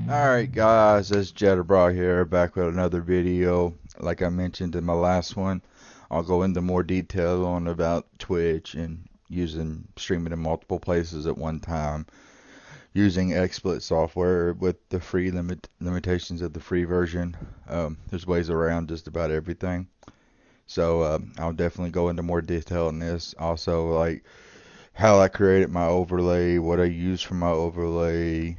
Alright guys, it's Jitterbra here, back with another video. Like I mentioned in my last one, I'll go into more detail on about Twitch and streaming in multiple places at one time using Xsplit software with the free limitations of the free version. There's ways around just about everything. So I'll definitely go into more detail on this. Also, like how I created my overlay, what I use for my overlay,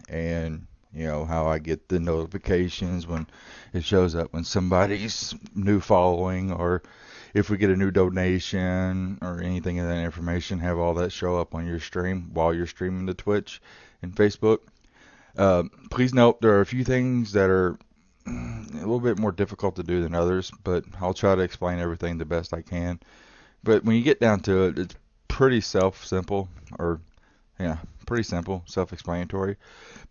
and how I get the notifications when it shows up when somebody's new following, or if we get a new donation or anything of that information, have all that show up on your stream while you're streaming to Twitch and Facebook. Please note there are a few things that are a little bit more difficult to do than others, but I'll try to explain everything the best I can. But when you get down to it, it's pretty simple, or yeah, pretty simple, self-explanatory.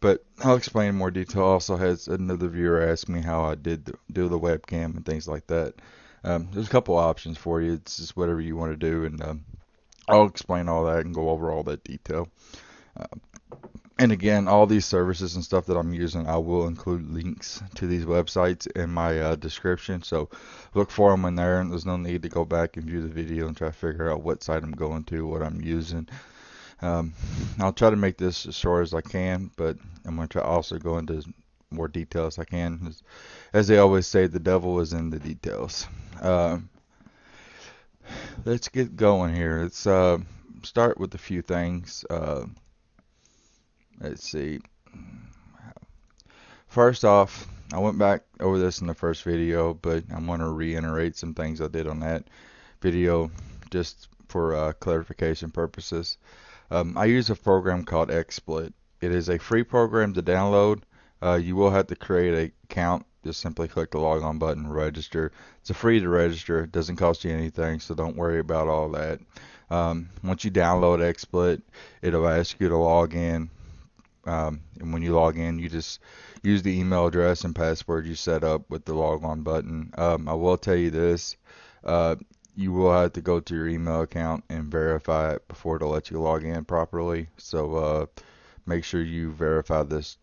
But I'll explain in more detail. Also, has another viewer asked me how I do the webcam and things like that. There's a couple options for you. It's just whatever you want to do, and I'll explain all that and go over all that detail. Uh, and again, all these services and stuff that I'm using, I will include links to these websites in my description. So look for them in there, and there's no need to go back and view the video and try to figure out what site I'm going to, what I'm using. I'll try to make this as short as I can, but I'm going to try also go into more detail as I can. As they always say, the devil is in the details. Let's get going here. Let's start with a few things. Let's see. First off, I went back over this in the first video, but I'm going to reiterate some things I did on that video just for clarification purposes. I use a program called Xsplit. It is a free program to download. You will have to create an account. Just simply click the log on button, register. It's free to register. It doesn't cost you anything, so don't worry about all that. Once you download Xsplit, it'll ask you to log in. And when you log in, you just use the email address and password you set up with the log on button. I will tell you this. You will have to go to your email account and verify it before it'll let you log in properly. So make sure you verify that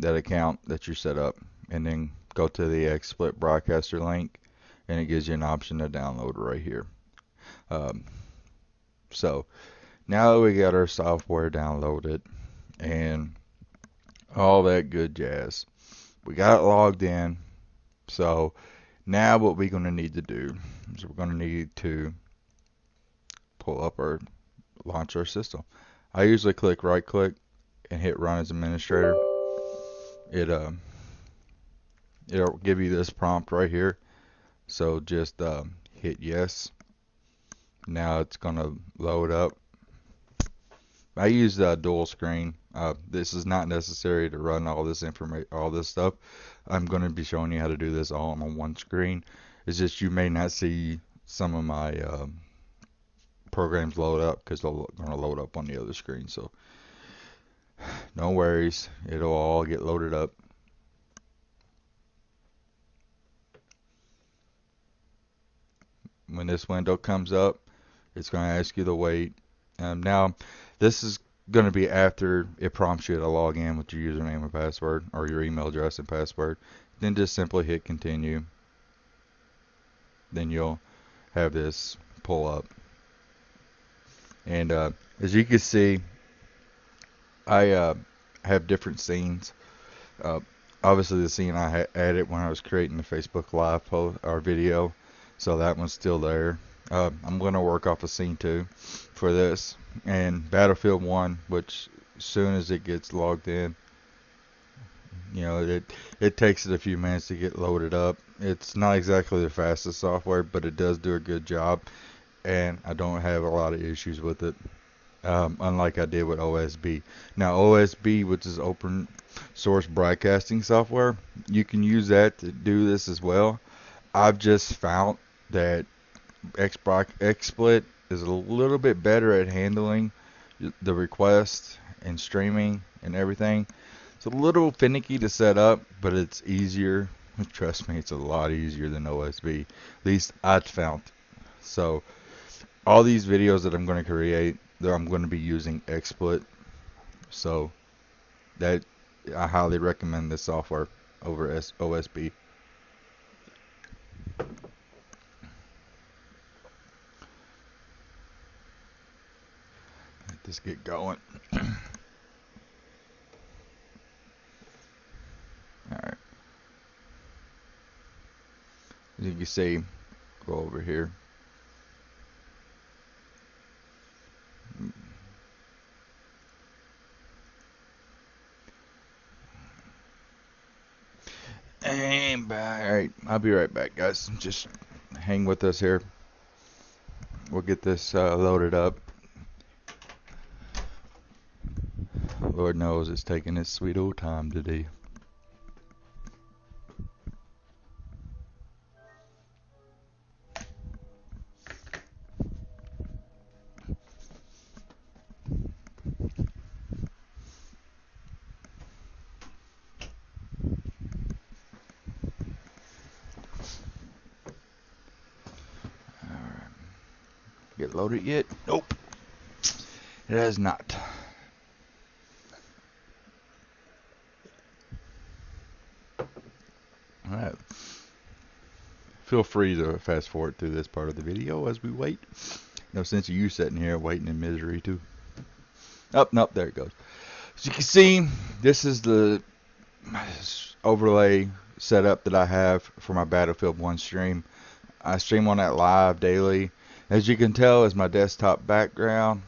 account that you set up, and then go to the XSplit broadcaster link, and it gives you an option to download right here. So now that we got our software downloaded and all that good jazz, we got it logged in. So now what we're going to need to do is we're going to need to launch our system. I usually right click and hit run as administrator. It'll give you this prompt right here. So just hit yes. Now it's going to load up. I use dual screen. This is not necessary to run all this stuff. I'm going to be showing you how to do this all on one screen. It's just you may not see some of my programs load up because they're going to load up on the other screen. So no worries, it'll all get loaded up. When this window comes up, it's going to ask you to wait. Now, this is going to be after it prompts you to log in with your username and password, or your email address and password. Then just simply hit continue. Then you'll have this pull up. And as you can see, I have different scenes. Obviously, the scene I added when I was creating the Facebook Live post or video, so that one's still there. I'm going to work off a scene 2 for this, and Battlefield 1, which as soon as it gets logged in, it takes it a few minutes to get loaded up. It's not exactly the fastest software, but it does do a good job, and I don't have a lot of issues with it, unlike I did with OSB. Now OSB, which is open source broadcasting software, you can use that to do this as well. I've just found that Xsplit is a little bit better at handling the requests and streaming and everything. It's a little finicky to set up, but it's easier. Trust me, it's a lot easier than OSB. At least I've found. So all these videos that I'm going to create, I'm going to be using Xsplit. So That I highly recommend this software over OSB. Let this get going. Alright. As you can see, go over here. And back. Alright, I'll be right back, guys. Just hang with us here. We'll get this loaded up. Lord knows it's taking its sweet old time today. Get loaded yet? Nope. It has not. Alright. Feel free to fast forward through this part of the video as we wait. No sense of you sitting here waiting in misery too. Oh, nope, there it goes. As you can see, this is the overlay setup that I have for my Battlefield 1 stream. I stream on that live daily. As you can tell, is my desktop background.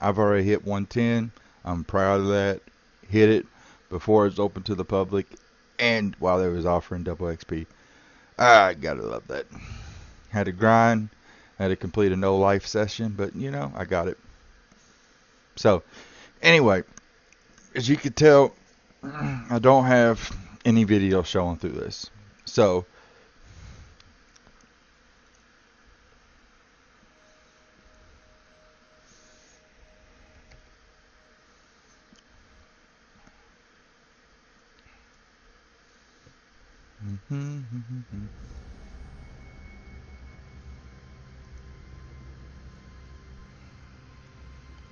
I've already hit 110. I'm proud of that. Hit it before it's open to the public and while they was offering double XP. I gotta love that. Had to grind. Had to complete a no life session, but you know, I got it. So, anyway, as you can tell, I don't have any video showing through this. So,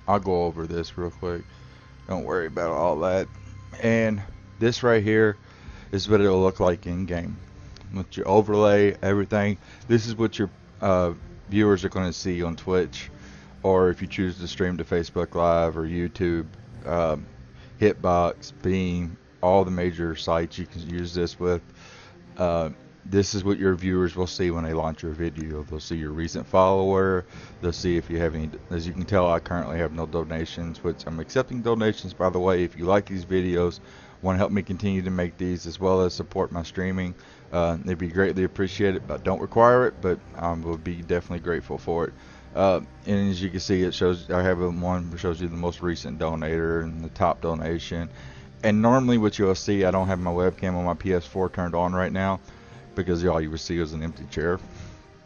I'll go over this real quick. Don't worry about all that. And this right here is what it'll look like in game. With your overlay, everything. This is what your viewers are going to see on Twitch, or if you choose to stream to Facebook Live or YouTube, Hitbox, Beam, all the major sites you can use this with. This is what your viewers will see when they launch your video. They'll see your recent follower. They'll see if you have any. As you can tell, I currently have no donations, which I'm accepting donations, by the way. If you like these videos, want to help me continue to make these as well as support my streaming, it'd be greatly appreciated. I don't require it, but I will be definitely grateful for it. And as you can see, it shows, I have one that shows you the most recent donator and the top donation. And normally what you'll see, I don't have my webcam on my PS4 turned on right now, because all you would see is an empty chair.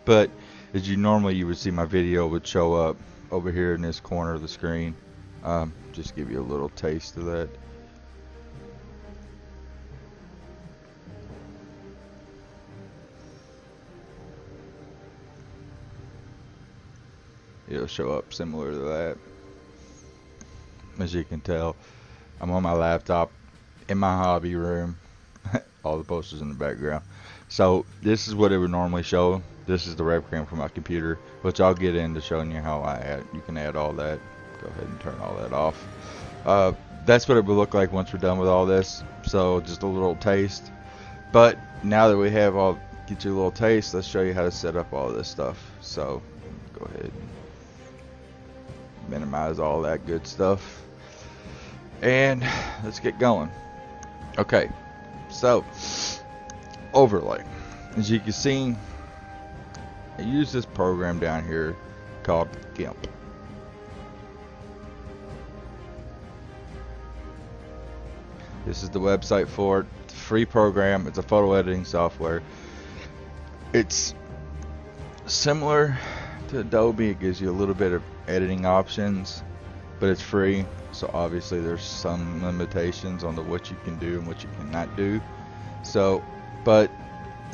But as you normally you would see, my video would show up over here in this corner of the screen. Just give you a little taste of that. It'll show up similar to that. As you can tell, I'm on my laptop in my hobby room. All the posters in the background. So this is what it would normally show. This is the webcam for my computer, which I'll get into showing you how I add. You can add all that. Go ahead and turn all that off. That's what it would look like once we're done with all this. So just a little taste. But now that we have all, get you a little taste, let's show you how to set up all this stuff. So go ahead and minimize all that good stuff. And let's get going. Okay. So, overlay. As you can see, I use this program down here called GIMP. This is the website for it. It's a free program. It's a photo editing software. It's similar to Adobe. It gives you a little bit of editing options, but it's free. So obviously there's some limitations on what you can do and what you cannot do. So, but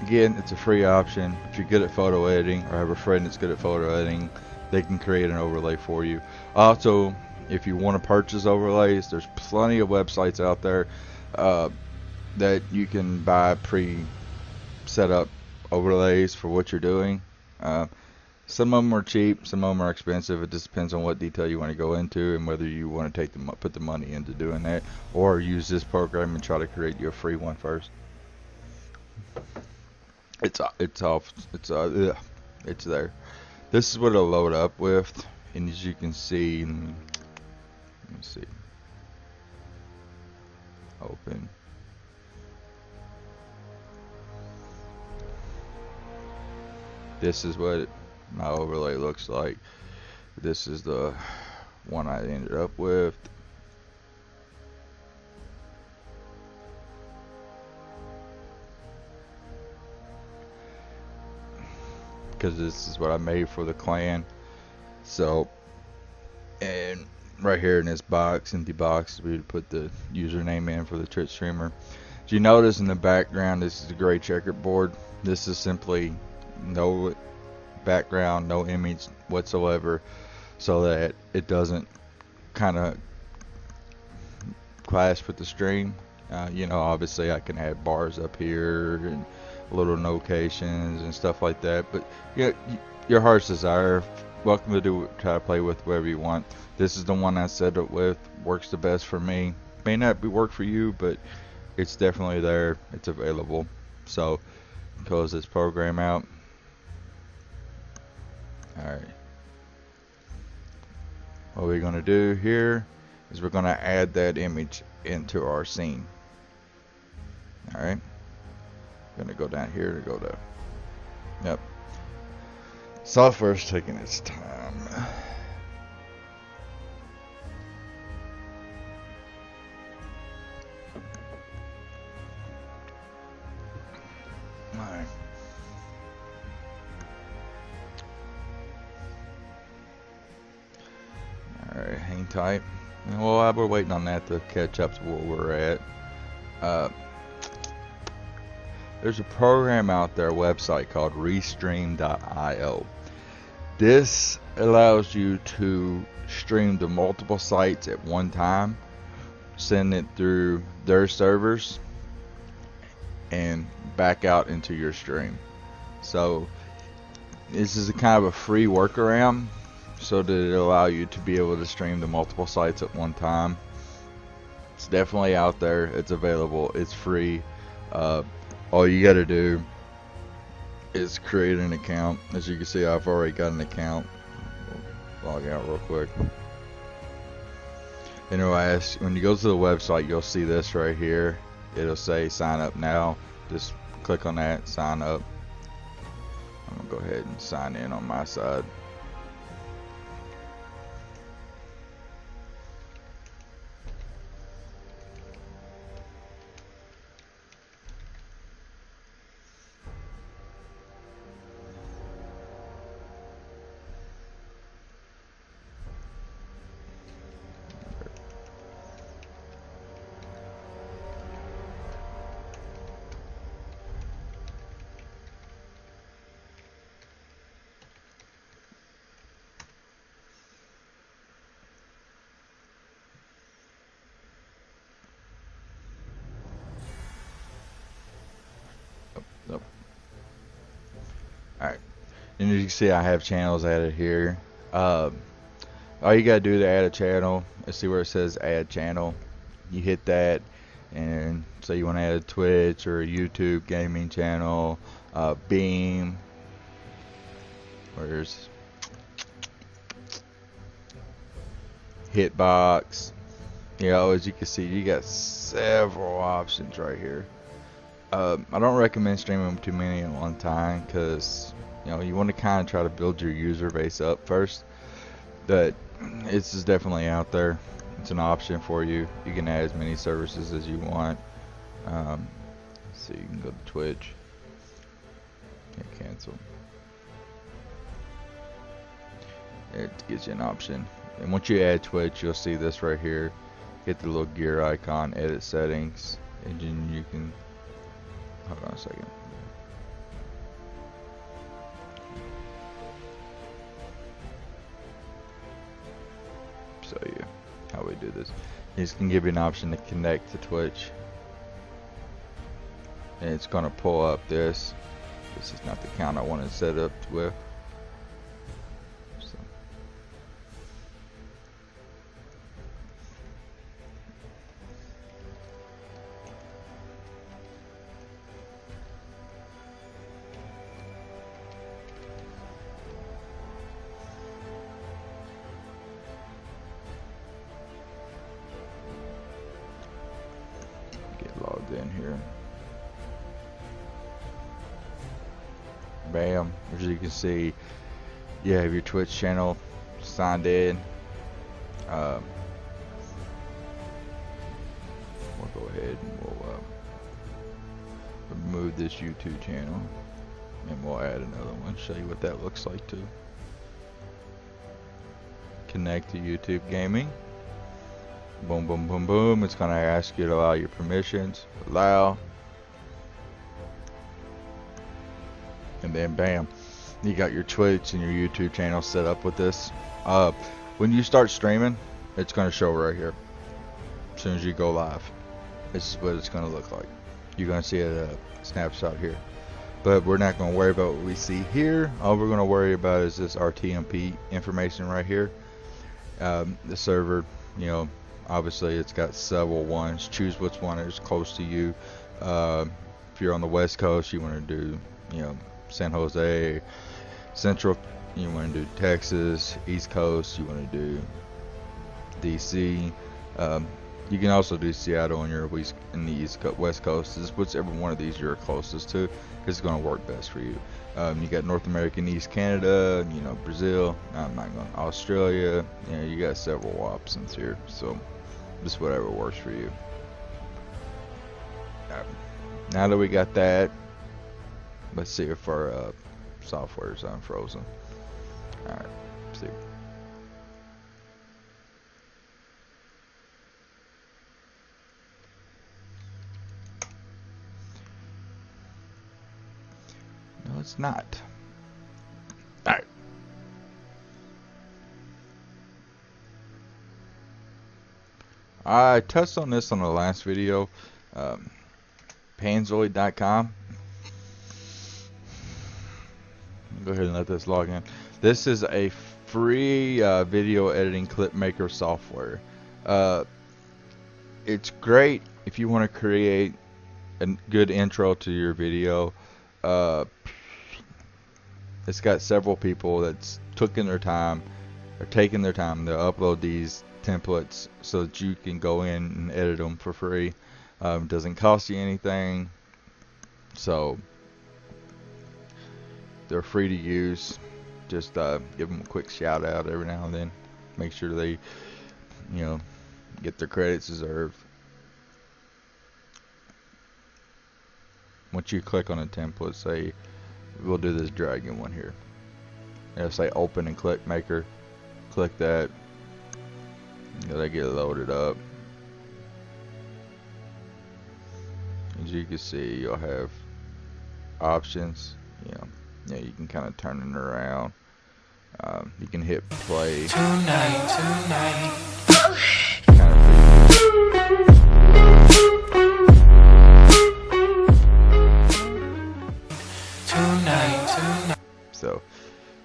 again, it's a free option. If you're good at photo editing or have a friend that's good at photo editing, they can create an overlay for you. Also, If you want to purchase overlays, there's plenty of websites out there uh, that you can buy pre-set up overlays for what you're doing. Uh, some of them are cheap, some of them are expensive. It just depends on what detail you want to go into and whether you want to put the money into doing that, or use this program and try to create you a free one first. It's there. This is what it'll load up with, and as you can see, let me see. Open. This is what my overlay looks like. This is the one I ended up with. Because this is what I made for the clan. So, and right here in this box, empty box, we would put the username in for the Twitch streamer. As you notice in the background, this is a gray checkerboard. This is simply no background, no image whatsoever, so that it doesn't kind of clash with the stream. You know, obviously I can add bars up here and little notations and stuff like that, but yeah, your heart's desire. Welcome to try to play with whatever you want. This is the one I set it with. Works the best for me. May not work for you, but it's definitely there. It's available. So close this program out. Alright. What we're going to do here is we're going to add that image into our scene. Alright. Going to go down here to go to. Yep. Software's taking its time. Alright. Alright, hang tight. Well, we're waiting on that to catch up to where we're at. There's a program out there, a website called Restream.io. This allows you to stream to multiple sites at one time, send it through their servers, and back out into your stream. So this is a kind of a free workaround so that it allow you to be able to stream to multiple sites at one time. It's definitely out there. It's available. It's free. All you got to do is create an account. As you can see, I've already got an account. We'll log out real quick. Anyway, when you go to the website, you'll see this right here. It'll say sign up now. Just click on that, sign up. I'm gonna go ahead and sign in on my side. Nope. Alright. And as you can see, I have channels added here. All you gotta do to add a channel, let's see where it says add channel. You hit that, and say you want to add a Twitch or a YouTube gaming channel, Beam. Where's Hitbox? You know, as you can see, you got several options right here. I don't recommend streaming too many at one time because, you know, you want to kind of try to build your user base up first. But it's just definitely out there. It's an option for you. You can add as many services as you want. Let's see, you can go to Twitch. Can't cancel. It gives you an option. And once you add Twitch, you'll see this right here. Hit the little gear icon, edit settings, and then you can. Hold on a second. So yeah. how we do this. It's going to give you an option to connect to Twitch. And it's going to pull up this. This is not the account I want to set up with. So. Get logged in here. Bam, as you can see, you have your Twitch channel signed in. We'll go ahead and we'll remove this YouTube channel, and we'll add another one, show you what that looks like too. Connect to YouTube Gaming. Boom, boom, boom, boom. It's going to ask you to allow your permissions. Allow. And then bam, you got your Twitch and your YouTube channel set up with this. When you start streaming, it's going to show right here. As soon as you go live, this is what it's going to look like. You're going to see a snapshot here. But we're not going to worry about what we see here. All we're going to worry about is this RTMP information right here. The server, you know, obviously it's got several ones. Choose which one is close to you. If you're on the West Coast, you want to do, you know, San Jose. Central, you want to do Texas. East Coast, you want to do DC. You can also do Seattle on your in the West Coast. Just whichever one of these you're closest to, it's going to work best for you. You got North America and East Canada, you know, Brazil. I'm not going Australia. You know, you got several options here. So just whatever works for you. Now that we got that, let's see if our software is unfrozen. Alright, see. No, it's not. Alright. I touched on this on the last video. Panzoid.com. Go ahead and let this log in. This is a free video editing clip maker software. It's great if you want to create a good intro to your video. It's got several people that's taking their time to upload these templates so that you can go in and edit them for free. It doesn't cost you anything, so they're free to use. Just give them a quick shout out every now and then. Make sure they, you know, get their credits deserved. Once you click on a template, say we'll do this dragon one here. It'll say open and click maker. Click that. Let it get loaded up. As you can see, you'll have options. Yeah, you can kind of turn it around. You can hit play. Tonight. So,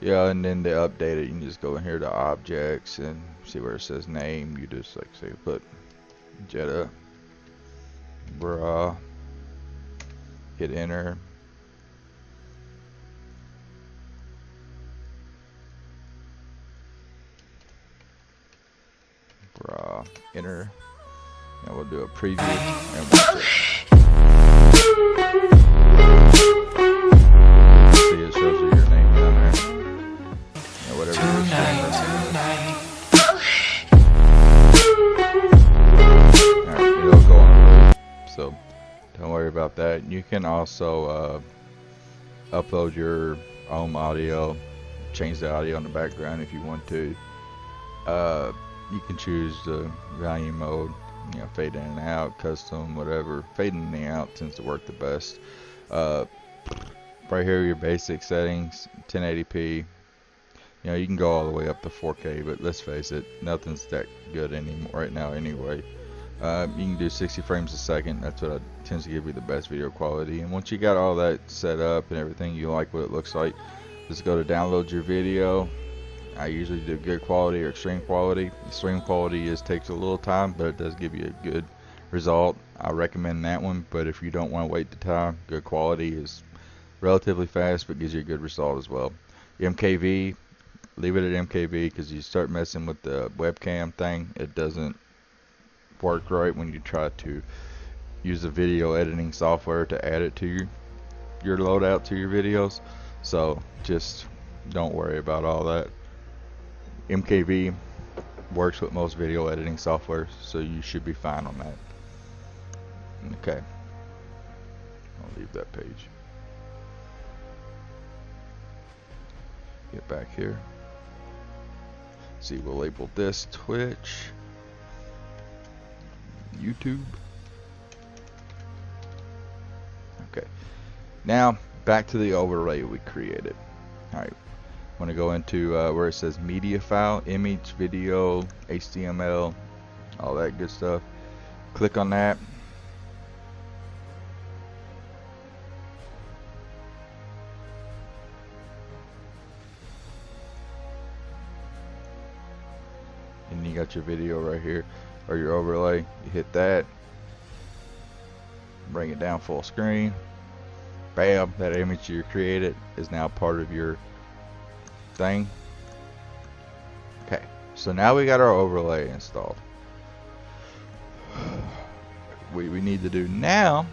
yeah, and then to update it, you can just go in here to objects and see where it says name. You just like say put Jetta, bruh, hit enter. Enter, and we'll do a preview and watch it. See, it shows you your name down there. You know, whatever your streamer name is. Alright, it'll go on loop, so don't worry about that. You can also upload your own audio, change the audio in the background if you want to. You can choose the volume mode, you know, fade in and out, custom, whatever. Fading in and out tends to work the best. Right here, your basic settings, 1080p, You know, you can go all the way up to 4K, but let's face it, nothing's that good anymore right now anyway. You can do 60 frames a second. That's what tends to give you the best video quality. And once you got all that set up and everything, you like what it looks like, just go to download your video. I usually do good quality or extreme quality. Extreme quality takes a little time, but it does give you a good result. I recommend that one, but if you don't want to wait the time, good quality is relatively fast, but gives you a good result as well. MKV, leave it at MKV, because you start messing with the webcam thing, it doesn't work right when you try to use the video editing software to add it to your loadout to your videos. So just don't worry about all that. MKV works with most video editing software, so you should be fine on that. Okay, I'll leave that page. Get back here. See, we'll label this Twitch, YouTube. Okay, now back to the overlay we created. Alright, I'm going to go into where it says media file, image, video, HTML, all that good stuff. Click on that. And you got your video right here, or your overlay. You hit that, bring it down full screen. Bam, that image you created is now part of your thing. Okay, so now we got our overlay installed. What we need to do now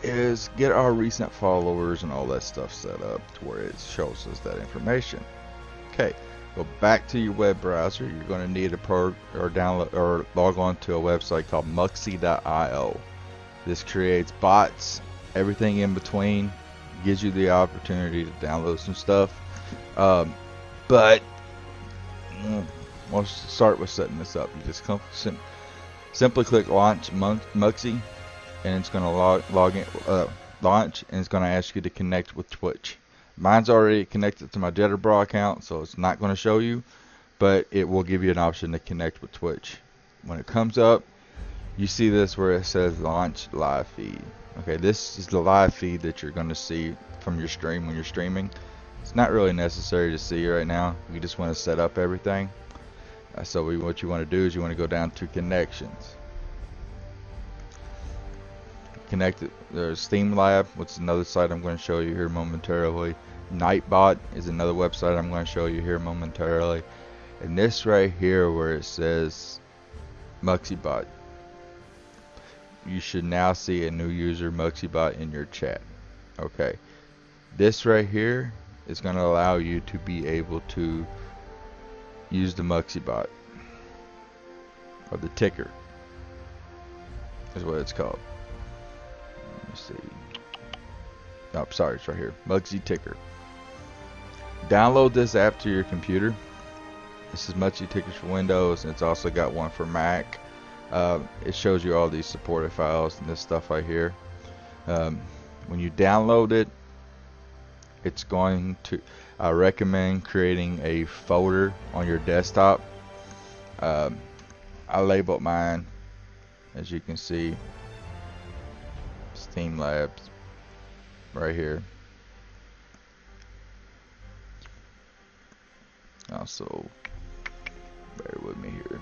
is get our recent followers and all that stuff set up to where it shows us that information. Okay, go back to your web browser. You're going to need to download or log on to a website called muxy.io. This creates bots, everything in between, gives you the opportunity to download some stuff. But we'll start with setting this up. You just simply click launch Muxy, and it's going to launch, and it's going to ask you to connect with Twitch. Mine's already connected to my Jetterbra account, so it's not going to show you, but it will give you an option to connect with Twitch. When it comes up, you see this where it says launch live feed. Okay, this is the live feed that you're going to see from your stream when you're streaming. It's not really necessary to see right now. You just want to set up everything. So what you want to do is you want to go down to connections. There's ThemeLab, which is another site I'm going to show you here momentarily. Nightbot is another website I'm going to show you here momentarily. And this right here where it says MuxyBot, you should now see a new user MuxyBot in your chat. Okay, this right here is going to allow you to be able to use the MuxyBot, or the ticker is what it's called. Let me see. Oh, sorry, it's right here. Muxy Ticker. Download this app to your computer. This is Muxy Tickers for Windows, and it's also got one for Mac. It shows you all these supported files and this stuff right here. When you download it, it's going to, I recommend creating a folder on your desktop. I labeled mine, as you can see, Steam Labs right here. Also, bear with me here.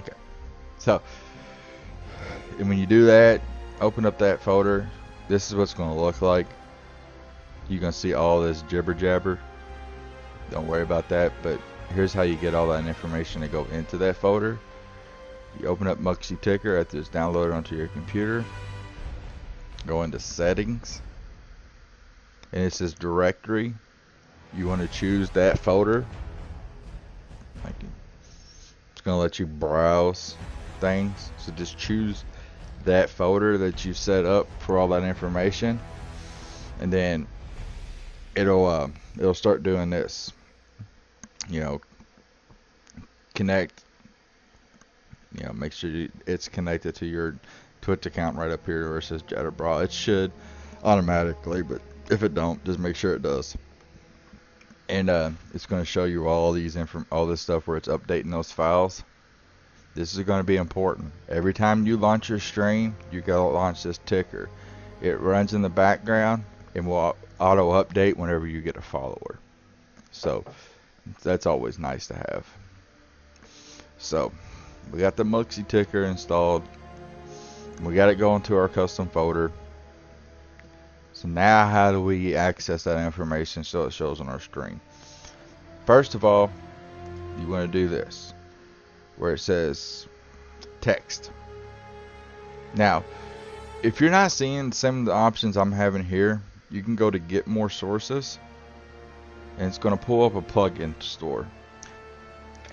Okay, so and when you do that, open up that folder. This is what's going to look like. You're going to see all this jibber jabber. Don't worry about that, but here's how you get all that information to go into that folder. You open up Muxy Ticker after it's downloaded onto your computer. Go into settings, and it says directory. You want to choose that folder. It's going to let you browse things, so just choose that folder that you set up for all that information, and then it'll start doing this. You know, connect make sure it's connected to your Twitch account right up here where it says Jatterbra. It should automatically, but if it don't, just make sure it does. And it's going to show you all this stuff where it's updating those files. This is going to be important. Every time you launch your stream, you got to launch this ticker. It runs in the background and will auto update whenever you get a follower. So that's always nice to have. So we got the Muxy ticker installed. We got it going to our custom folder. So now how do we access that information so it shows on our screen? First of all, you want to do this where it says text. Now, if you're not seeing some of the options I'm having here, you can go to get more sources and it's going to pull up a plugin store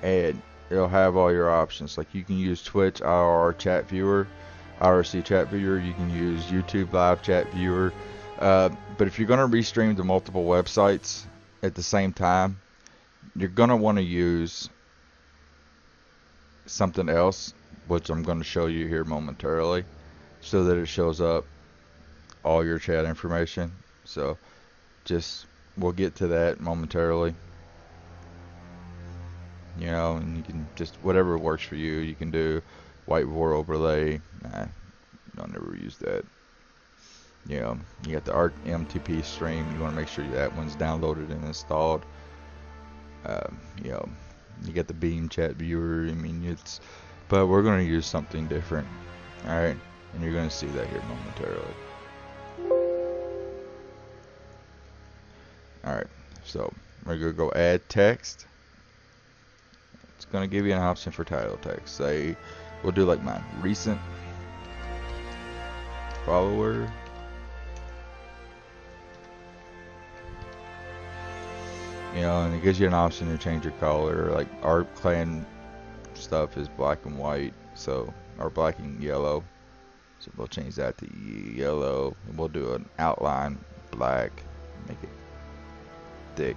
and it'll have all your options. Like you can use Twitch IRC chat viewer, IRC chat viewer, you can use YouTube live chat viewer. But if you're going to restream to multiple websites at the same time, you're going to want to use something else, which I'm going to show you here momentarily, so that it shows up all your chat information. So we'll get to that momentarily. And you can just, whatever works for you, you can do whiteboard overlay. I'll never use that. You got the RMTP stream. You want to make sure that one's downloaded and installed. You got the Beam chat viewer. But we're going to use something different. Alright, and you're going to see that here momentarily. Alright, so we're going to go add text. It's going to give you an option for title text. Say, we'll do like mine, recent follower. And it gives you an option to change your color. Like our clan stuff is black and white, or black and yellow. So we'll change that to yellow, and we'll do an outline black, make it thick.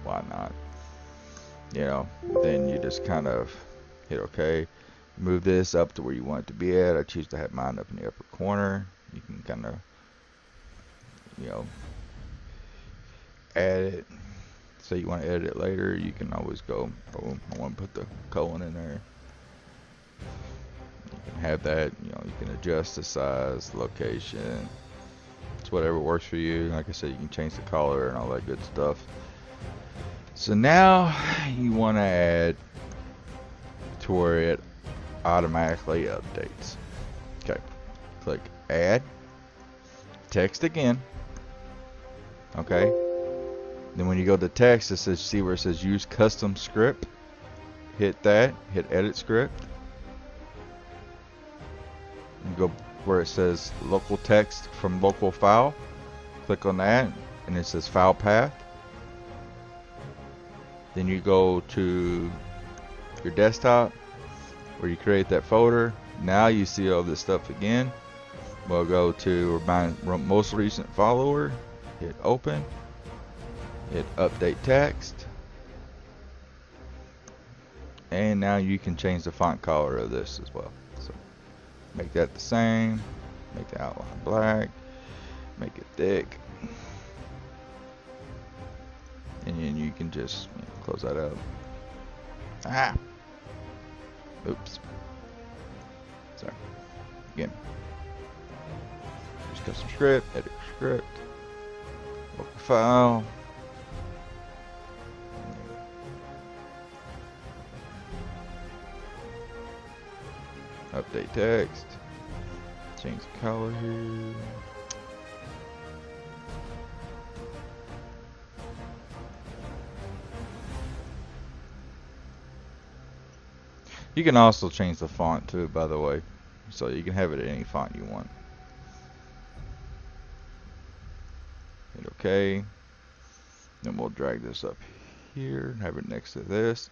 Why not? Then you just kind of hit OK. Move this up to where you want it to be at. I choose to have mine up in the upper corner. You can kind of, add it. So you want to edit it later, you can always go, oh, I want to put the colon in there. You can have that, you can adjust the size, location. It's whatever works for you. Like I said, you can change the color and all that good stuff. So now you want to add to where it automatically updates. Okay, click add, text again. Okay. Then when you go to text, it says, see where it says use custom script. Hit that, hit edit script. You go where it says local text from local file. Click on that, and it says file path. Then you go to your desktop where you create that folder. Now you see all this stuff again. We'll go to my most recent follower, hit open. Hit update text, and now you can change the font color of this as well. So make that the same, make the outline black, make it thick, and then you can just close that up. Oops, sorry. Again, just custom script, edit script, local file. Update text, change the color here. You can also change the font too, by the way, so you can have it at any font you want. Hit OK. Then we'll drag this up here and have it next to this.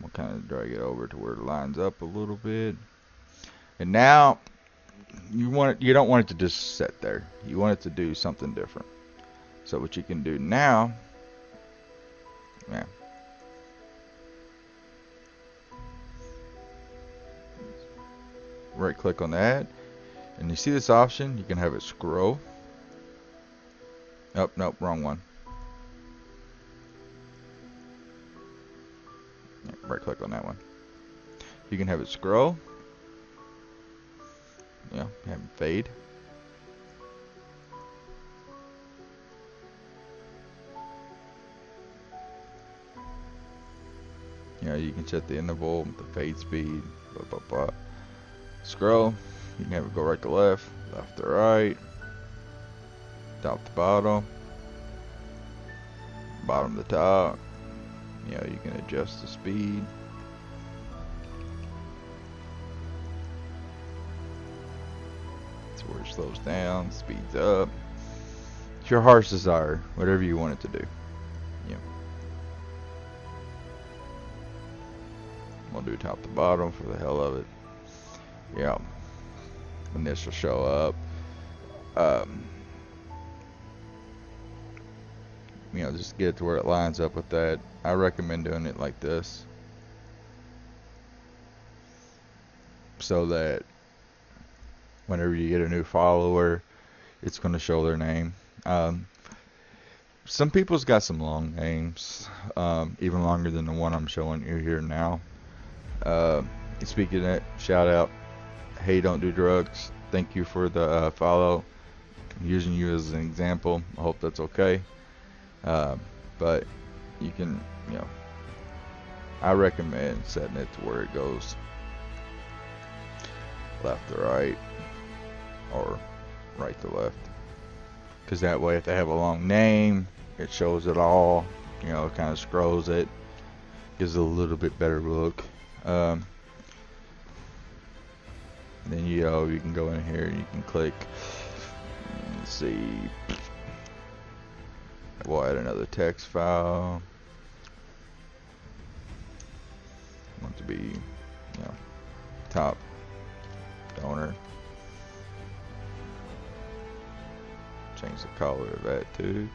We'll kind of drag it over to where it lines up a little bit. And now you don't want it to just sit there. You want it to do something different. So what you can do now Yeah. Right click on that, and you see this option, you can have it scroll. Oh, nope, wrong one. Right click on that one. You can have it scroll. Yeah, have it fade. You know, you can set the interval, the fade speed, blah blah blah. Scroll. You can have it go right to left, left to right, top to bottom, bottom to top. You know, you can adjust the speed. Where it slows down, speeds up. It's your heart's desire, whatever you want it to do. Yeah. We'll do top to bottom for the hell of it. Yeah. And this will show up. You know, just get it to where it lines up with that. I recommend doing it like this, so that whenever you get a new follower, it's going to show their name. Some people's got some long names, even longer than the one I'm showing you here now. Speaking of that, shout out, hey, don't do drugs. Thank you for the follow. I'm using you as an example. I hope that's okay. But you can, you know, I recommend setting it to where it goes left to right or right to left, because that way if they have a long name, it shows it all. You know, it kind of scrolls it, gives it a little bit better look. Then you know, you can go in here and you can click, let's see, we'll add another text file. I want it to be, you know, top donor. Change the color of that too.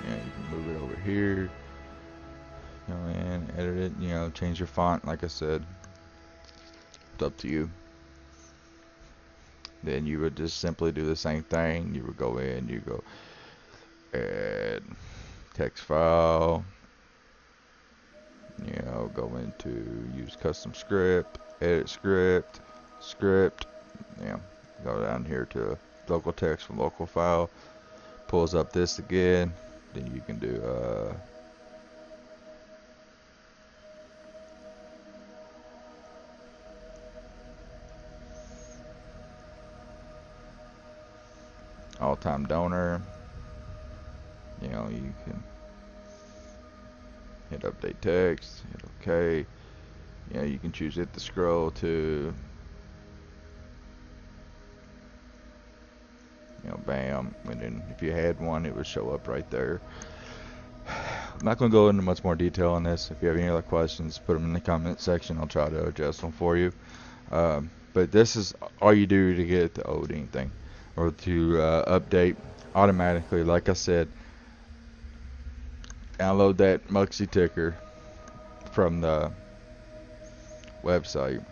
Yeah, you can move it over here. Go in, edit it, you know, change your font, like I said. It's up to you. Then you would just simply do the same thing. You would go in, you go add text file, you know, go into use custom script, edit script, you know, go down here to local text from local file, pulls up this again. Then you can do all-time donor. You know, you can hit update text, hit OK. You know, you can choose it to scroll to, you know, bam, and then if you had one, it would show up right there. I'm not going to go into much more detail on this. If you have any other questions, put them in the comment section. I'll try to address them for you. But this is all you do to get to load anything or to update automatically. Like I said, download that Muxy ticker from the website,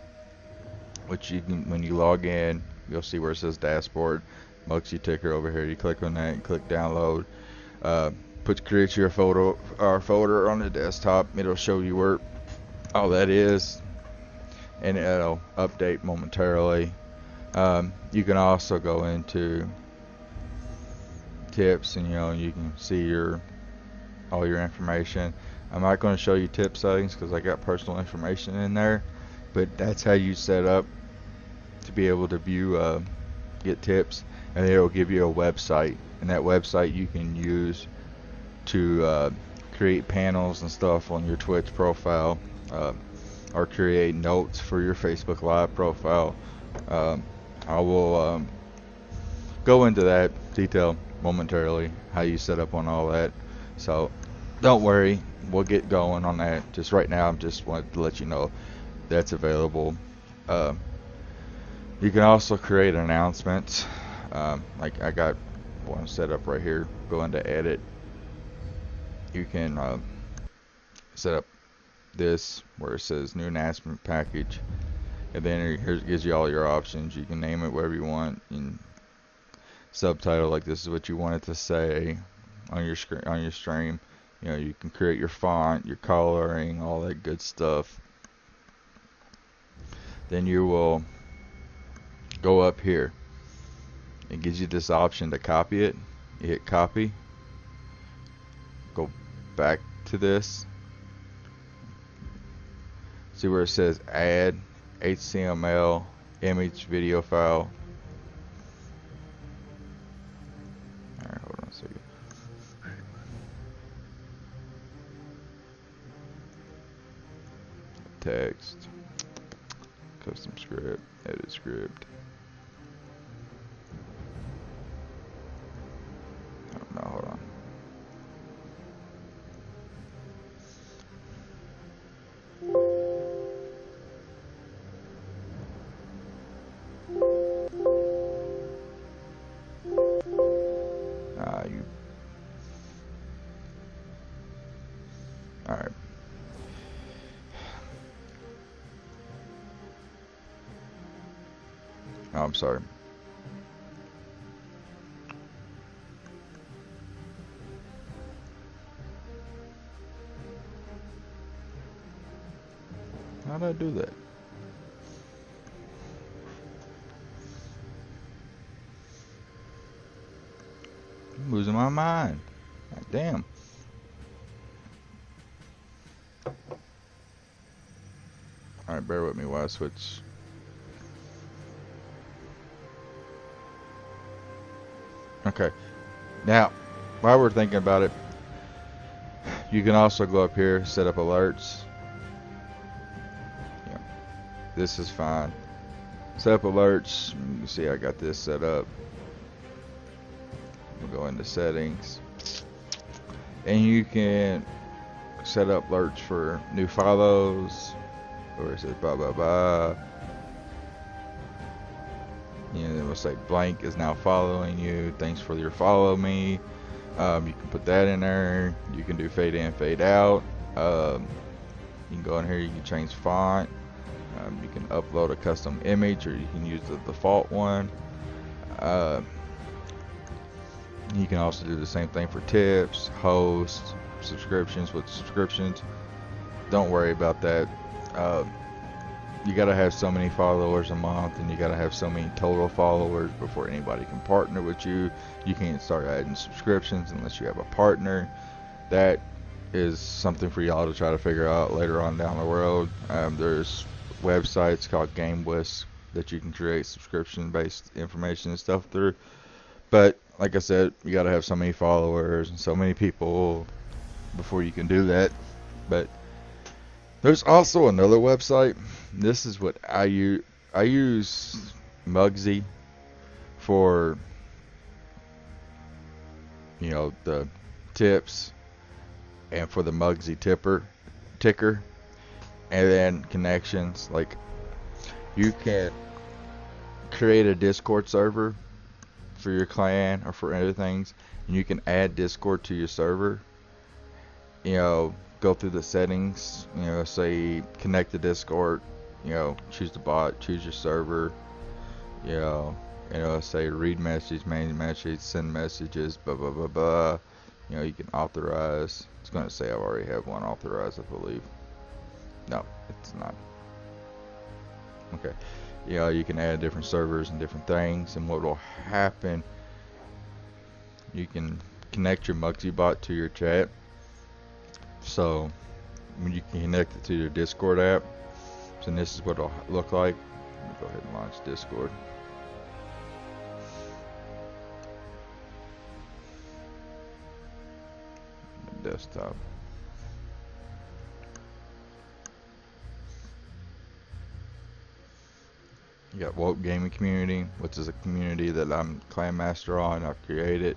which you can, when you log in, you'll see where it says dashboard, Muxy ticker over here. You click on that and click download. Create your photo or folder on the desktop. It'll show you where all that is, and it'll update momentarily. You can also go into tips, and you know, you can see all your information. I'm not going to show you tip settings because I got personal information in there, but that's how you set up to be able to view, get tips, and it'll give you a website, and that website you can use to create panels and stuff on your Twitch profile, or create notes for your Facebook Live profile. I will go into that detail momentarily, how you set up on all that. So don't worry, we'll get going on that. Just right now, I'm just wanted to let you know that's available. Uh, you can also create announcements. Like I got one set up right here. Go into edit. You can set up this where it says new announcement package, and then here it gives you all your options. You can name it whatever you want. And subtitle, like this is what you want it to say on your screen, on your stream. You know, you can create your font, your coloring, all that good stuff. Then you will go up here. It gives you this option to copy it. You hit copy. Go back to this. See where it says add HTML image video file. Alright, hold on a second. Text. Custom script. Edit script. Oh, no, hold on. You. Alright. Oh, I'm sorry. How did I do that? I'm losing my mind. God damn. Alright, bear with me while I switch. Okay. Now, while we're thinking about it, you can also go up here, set up alerts. Yeah, this is fine. Set up alerts. You can see I got this set up. We'll go into settings. And you can set up alerts for new follows. Or it says blah blah blah. You know, it will say blank is now following you. Thanks for your follow me. You can put that in there. You can do fade in, fade out. You can go in here. You can change font. You can upload a custom image, or you can use the default one. You can also do the same thing for tips, hosts, subscriptions with subscriptions. Don't worry about that. You gotta have so many followers a month, and you gotta have so many total followers before anybody can partner with you. You can't start adding subscriptions unless you have a partner. That is something for y'all to try to figure out later on down the road. There's websites called GameWhisk that you can create subscription-based information and stuff through. But like I said, you gotta have so many followers and so many people before you can do that. But there's also another website. This is what I use. I use Mugsy for, you know, the tips, and for the Mugsy ticker, and then connections. Like, you can create a Discord server for your clan or for other things, and you can add Discord to your server. You know, go through the settings, you know, say connect to Discord, you know, choose the bot, choose your server, you know, say read message, main message, send messages, blah blah blah blah. You know, you can authorize. It's going to say I already have one authorized, I believe. No, it's not. Okay. You know, you can add different servers and different things, and what will happen, you can connect your Mugsy bot to your chat. So when you can connect it to your Discord app, so this is what it'll look like. Let me go ahead and launch Discord. Desktop. You got Woke Gaming Community, which is a community that I'm clan master on. I've created.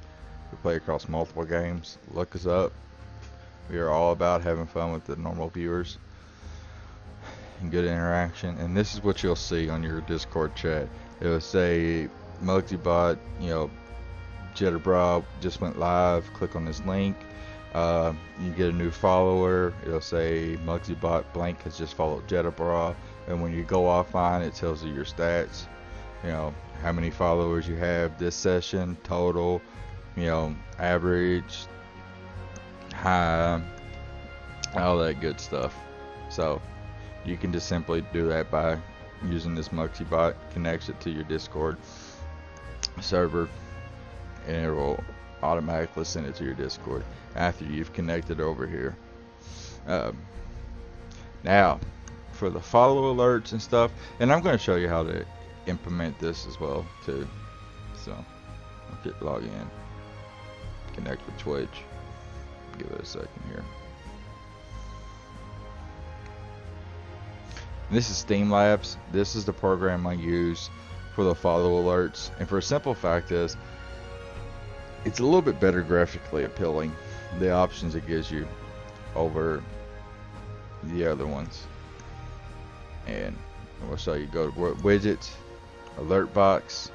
We play across multiple games. Look us up. We are all about having fun with the normal viewers and good interaction. And this is what you'll see on your Discord chat. It will say MugsyBot, you know, Jetterbra just went live. Click on this link. You get a new follower. It'll say MugsyBot blank has just followed Jetterbra. And when you go offline, it tells you your stats. You know, how many followers you have this session, total, you know, average, high, all that good stuff. So you can just simply do that by using this MugsyBot, connects it to your Discord server, and it will automatically send it to your Discord after you've connected over here. Now, for the follow alerts and stuff, and I'm going to show you how to implement this as well too. So I'll get log in, connect with Twitch, give it a second here. This is Streamlabs. This is the program I use for the follow alerts, and for a simple fact is it's a little bit better graphically appealing, the options it gives you over the other ones. And we'll show you, go to widgets, alert box,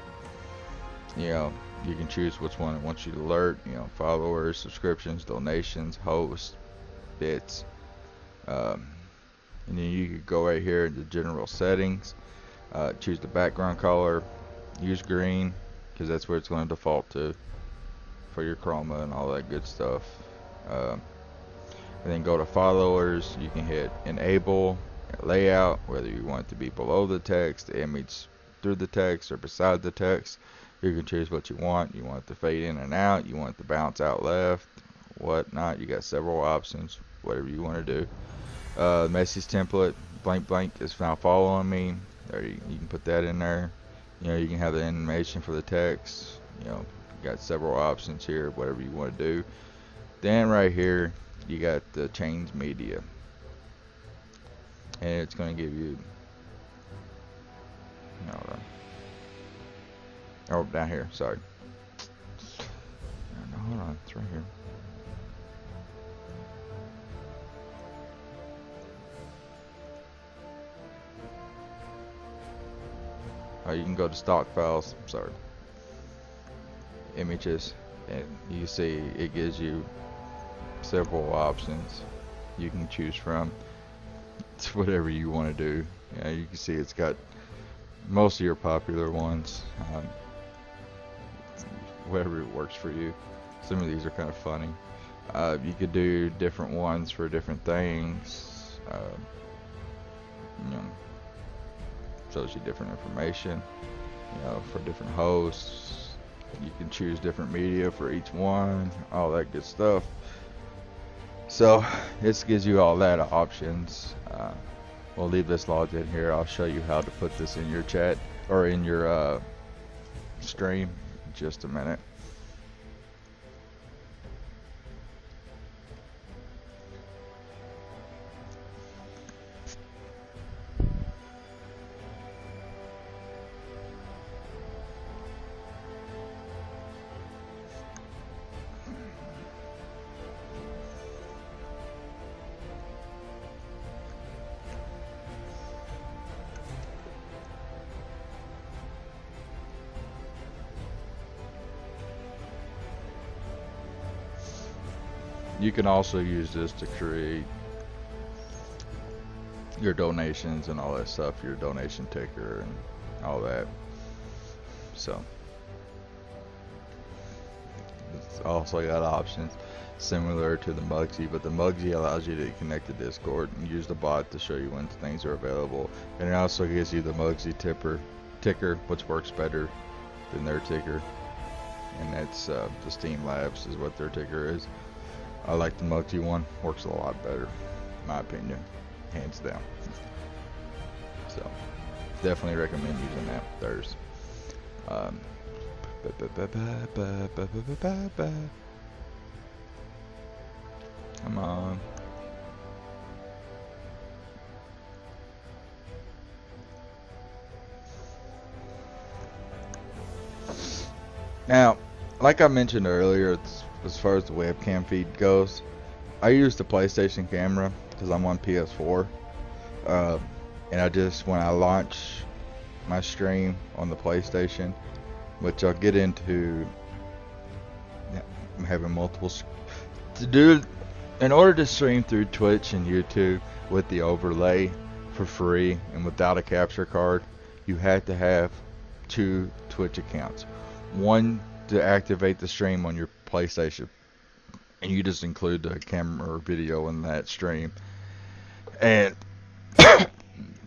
you know, you can choose which one it wants you to alert, you know, followers, subscriptions, donations, hosts, bits, and then you could go right here into general settings, choose the background color, use green because that's where it's going to default to for your chroma and all that good stuff. And then go to followers. You can hit enable layout, whether you want it to be below the text, the image through the text, or beside the text. You can choose what you want. You want it to fade in and out, you want it to bounce out left, whatnot. You got several options, whatever you want to do. Message template, blank blank is now following me. There you can put that in there. You know, you can have the animation for the text. You know, you got several options here, whatever you want to do. Then right here you got the change media, and it's going to give you, oh, down here, sorry. No, hold on, it's right here. Oh, you can go to stock files, sorry, images, and you see it gives you several options you can choose from. It's whatever you want to do. You know, you can see it's got most of your popular ones, whatever works for you. Some of these are kind of funny. You could do different ones for different things. You know, shows you different information, you know, for different hosts. You can choose different media for each one, all that good stuff. So this gives you all that options. We'll leave this logged in here. I'll show you how to put this in your chat or in your stream in just a minute. You can also use this to create your donations and all that stuff, your donation ticker and all that. So it's also got options similar to the Mugsy, but the Mugsy allows you to connect to Discord and use the bot to show you when things are available. And it also gives you the Mugsy ticker, which works better than their ticker. And that's the Streamlabs is what their ticker is. I like the Mugsy one, works a lot better, in my opinion, hands down. So, definitely recommend using that. There's, come on. Now, like I mentioned earlier, as far as the webcam feed goes, I use the PlayStation camera because I'm on PS4, and I just when I launch my stream on the PlayStation, which I'll get into, having multiple to do in order to stream through Twitch and YouTube with the overlay for free and without a capture card. You have to have 2 Twitch accounts. One to activate the stream on your PlayStation, and you just include the camera or video in that stream, and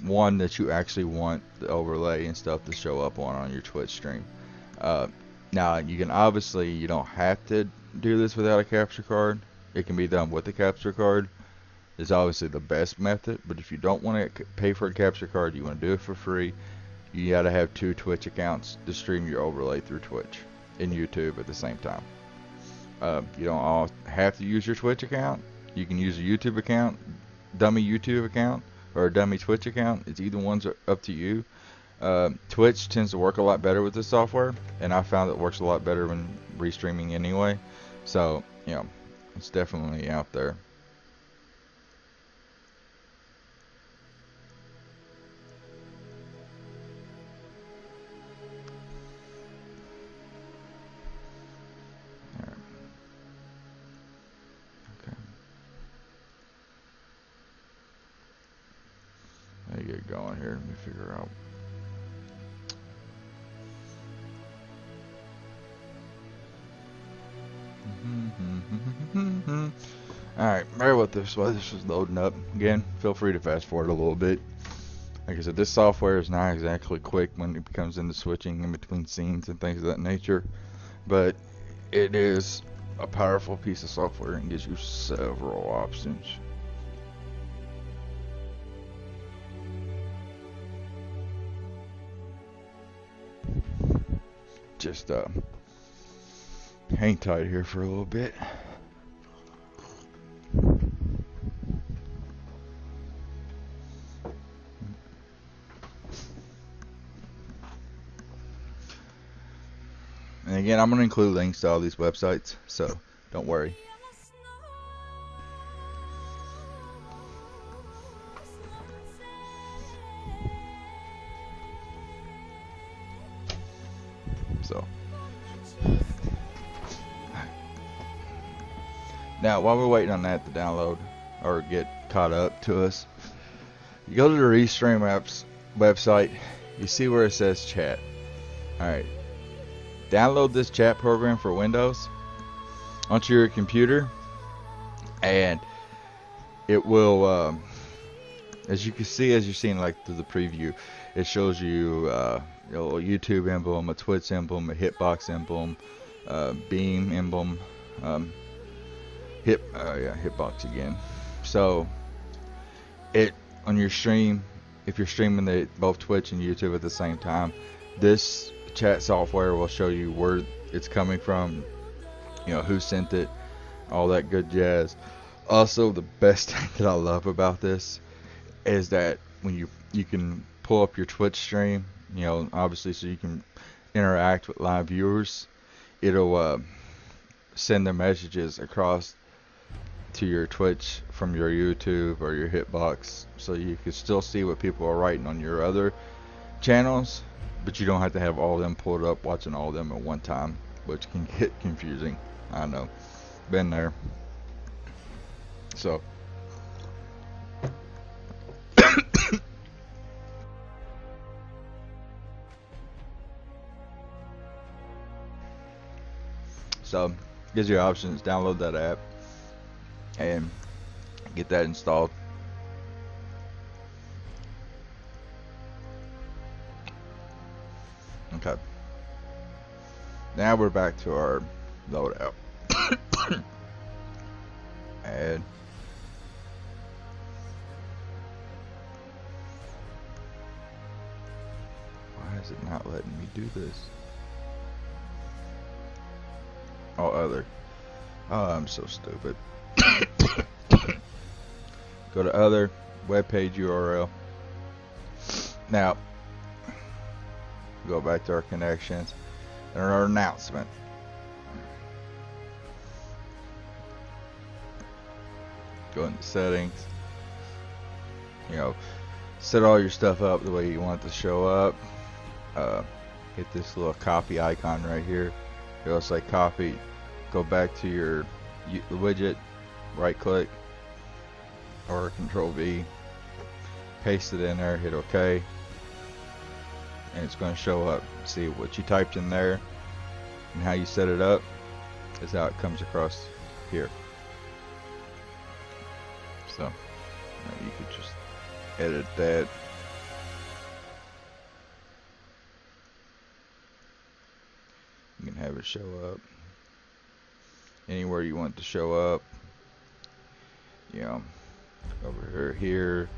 one that you actually want the overlay and stuff to show up on your Twitch stream. Now you can obviously, you don't have to do this without a capture card. It can be done with a capture card. It's obviously the best method, but if you don't want to pay for a capture card, you want to do it for free, you got to have 2 Twitch accounts to stream your overlay through Twitch and YouTube at the same time. You don't all have to use your Twitch account. You can use a YouTube account, dummy YouTube account, or a dummy Twitch account. It's either one's up to you. Twitch tends to work a lot better with this software, and I found it works a lot better when restreaming anyway. So, you know, it's definitely out there. Let me get going here. Let me figure out. Alright, bear with this while this is loading up. Again, feel free to fast forward a little bit. Like I said, this software is not exactly quick when it comes into switching in between scenes and things of that nature, but it is a powerful piece of software and gives you several options. Just hang tight here for a little bit. And again, I'm going to include links to all these websites, so don't worry. So now, while we're waiting on that to download or get caught up to us, you go to the Restream apps website. You see where it says chat. Alright, download this chat program for Windows onto your computer, and it will, as you can see, as you're seeing like through the preview, it shows you a YouTube emblem, a Twitch emblem, a Hitbox emblem, Beam emblem, Hitbox again. So it on your stream, if you're streaming both Twitch and YouTube at the same time, this chat software will show you where it's coming from, you know, who sent it, all that good jazz. Also, the best thing that I love about this is that when you can pull up your Twitch stream, you know, obviously, so you can interact with live viewers. It'll send the messages across to your Twitch from your YouTube or your Hitbox, so you can still see what people are writing on your other channels, but you don't have to have all of them pulled up, watching all of them at one time, which can get confusing. I know, been there. So so gives you options. Download that app and get that installed. Okay, now we're back to our loadout. And why is it not letting me do this? Oh, other. Oh, I'm so stupid. Go to other, web page URL. Now, go back to our connections and our announcement. Go into settings. You know, set all your stuff up the way you want it to show up. Hit this little copy icon right here. It'll say copy. Go back to your widget, right click or Control V, paste it in there, hit OK, and it's going to show up. See what you typed in there and how you set it up is how it comes across here. So you could just edit that. You can have it show up anywhere you want it to show up. You know, over here,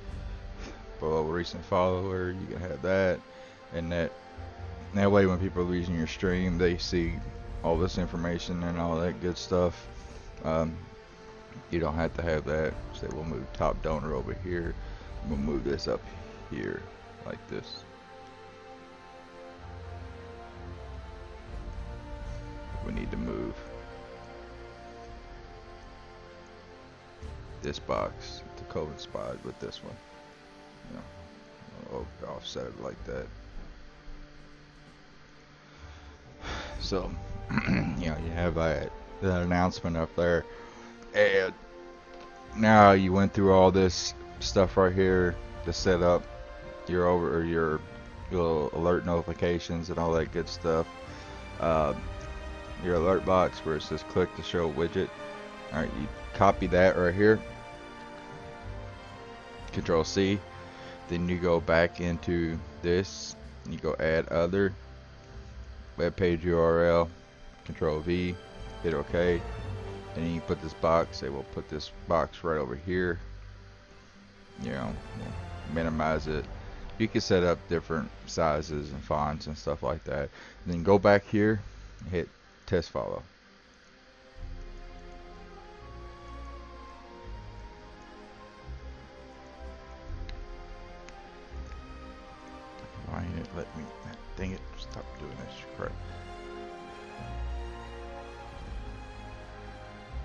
below recent follower, you can have that, and that way when people are using your stream, they see all this information and all that good stuff. You don't have to have that. Say we'll move top donor over here. We'll move this up here like this. We need to move this box to coincide with this one. You know, I'll offset it like that. So, you know, you have that announcement up there, and now you went through all this stuff right here to set up your little alert notifications and all that good stuff. Your alert box where it says click to show widget. Alright, you copy that right here, Control C, then you go back into this, you go add other, web page URL, Control V, hit OK, and then you put this box, say we'll put this box right over here, you know, minimize it. You can set up different sizes and fonts and stuff like that, and then go back here and hit test follow. Why ain't it let me? Dang it, stop doing this crap.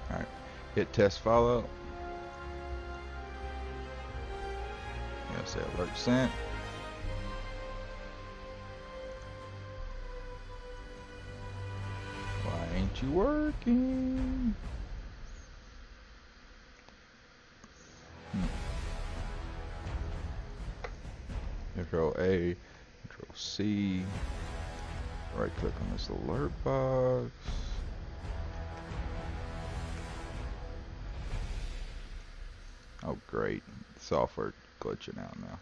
Alright, hit test follow. You'll say alert sent. Why ain't you working? Control A, Control C, right click on this alert box. Oh great, software glitching out now.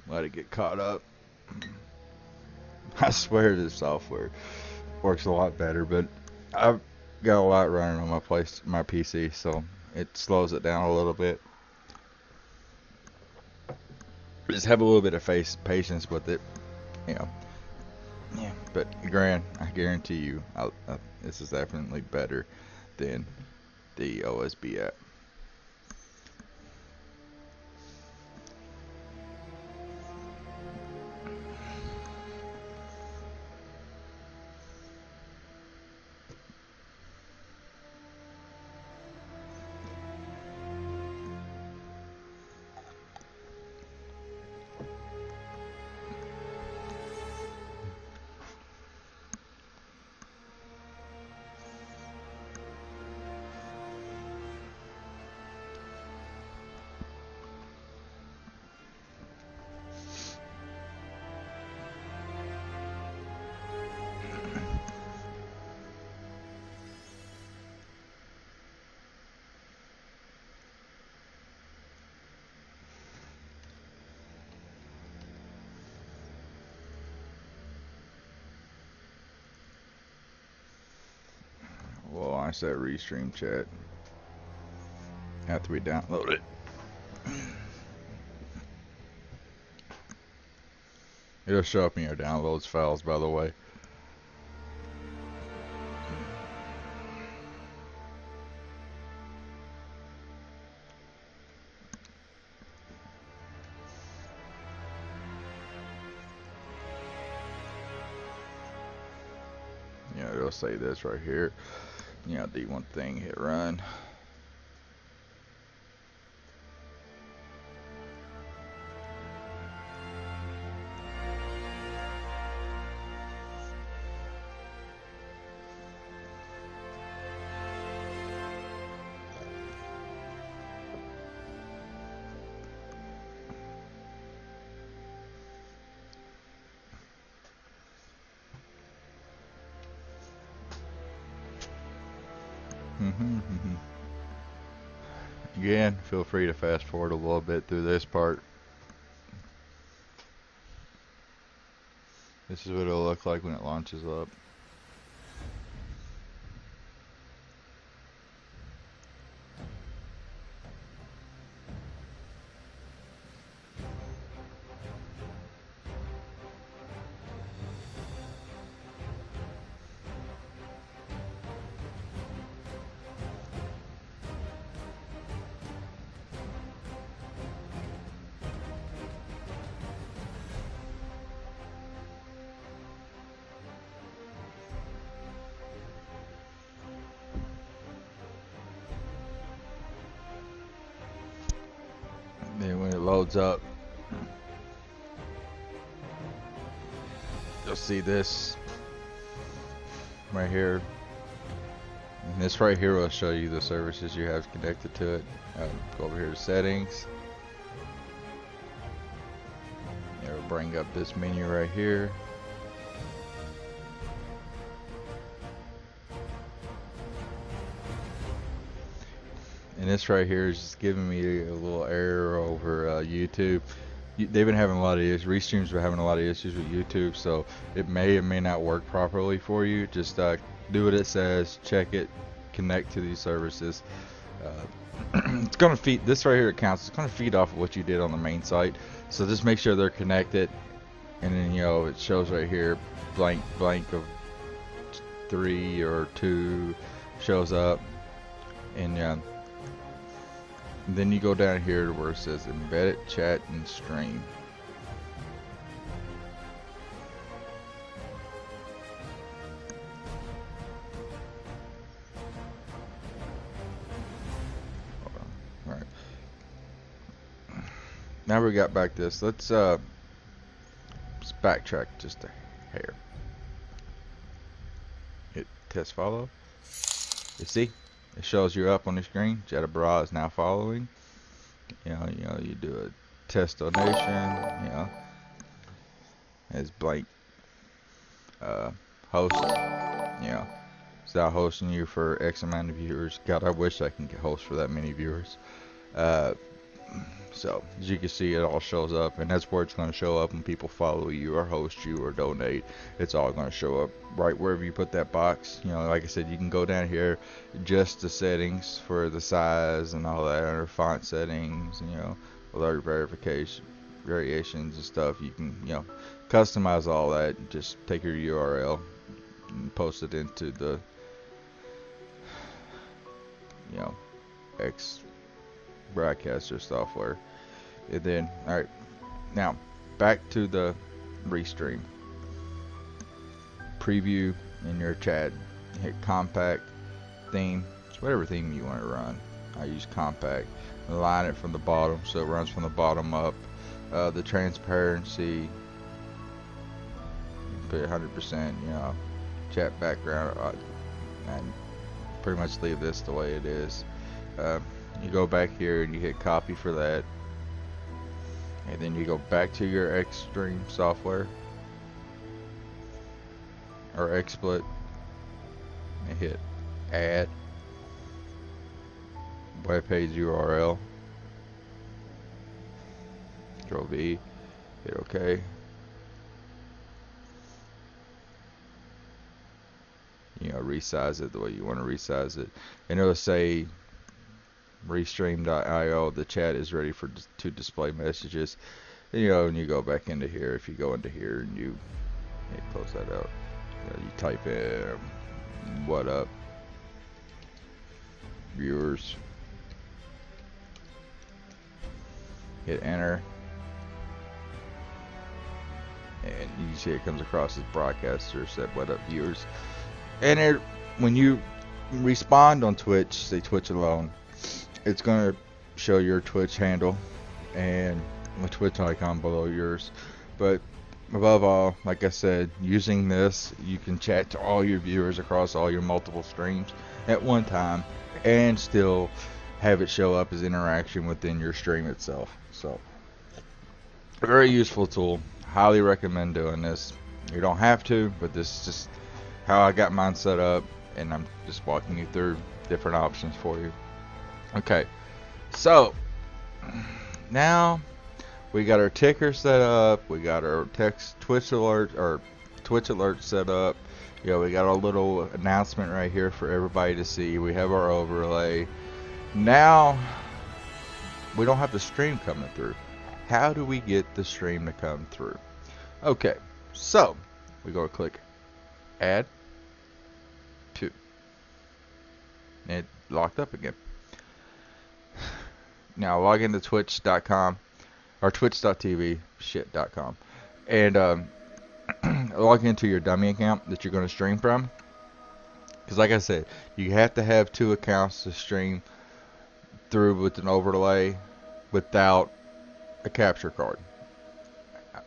Let it get caught up. I swear this software works a lot better, but I've got a lot running on my PC, so it slows it down a little bit. Just have a little bit of patience with it, you know. Yeah, but Grant, I guarantee you, this is definitely better than the OSB app. Well, I said restream chat after we download it. It'll show up in your downloads files, by the way. Yeah, it'll say this right here. You know, do one thing, hit run. Again, feel free to fast forward a little bit through this part. This is what it'll look like when it launches up. Then when it loads up, you'll see this right here. And this right here will show you the services you have connected to it. Go over here to settings. It'll bring up this menu right here. And this right here is just giving me a little error over YouTube. They've been having a lot of issues. Restream's been having a lot of issues with YouTube, so it may or may not work properly for you. Just do what it says, check it, connect to these services. It's gonna feed this right here. It counts. It's gonna feed off of what you did on the main site. So just make sure they're connected, and then it shows right here blank of 3 or 2 shows up, and then you go down here to where it says embedded chat and stream. Alright. Now we got back this. Let's backtrack just a hair. Hit test follow. You see? It shows you up on the screen. Jetta is now following. You do a test donation. As blank host. It's now hosting you for X amount of viewers. God, I wish I can get host for that many viewers. So as you can see, it all shows up, and that's where it's going to show up when people follow you or host you or donate. It's all going to show up right wherever you put that box. Like I said, you can go down here, adjust the settings for the size and all that, or font settings, alert verification, variations and stuff. You can customize all that. Just take your URL and post it into the X broadcaster software. And then alright, now back to the Restream preview in your chat. Hit compact theme. It's whatever theme you want to run. I use compact. Align it from the bottom so it runs from the bottom up. The transparency, put 100%. Chat background, and pretty much leave this the way it is. You go back here and you hit copy for that, and then you go back to your Xstream software or Xsplit and hit add web page URL, Control V, hit OK. Resize it the way you want to resize it, and it'll say Restream.io, the chat is ready to display messages. And you go back into here. If you go into here and you close that out, you type in what up viewers, hit enter, and you see it comes across as broadcaster said what up viewers. And when you respond on Twitch, say Twitch alone, it's going to show your Twitch handle and the Twitch icon below yours. But above all, like I said, using this, you can chat to all your viewers across all your multiple streams at one time and still have it show up as interaction within your stream itself. So, a very useful tool. Highly recommend doing this. You don't have to, but this is just how I got mine set up, and I'm just walking you through different options for you. Okay, so now we got our ticker set up, we got our Twitch alert set up. You know, we got a little announcement right here for everybody to see. We have our overlay. Now we don't have the stream coming through. How do we get the stream to come through? Okay, so we go to click add to, and it locked up again. Now log into twitch.com or twitch.tv shit.com and log into your dummy account that you're going to stream from, because like I said, you have to have 2 accounts to stream through with an overlay without a capture card.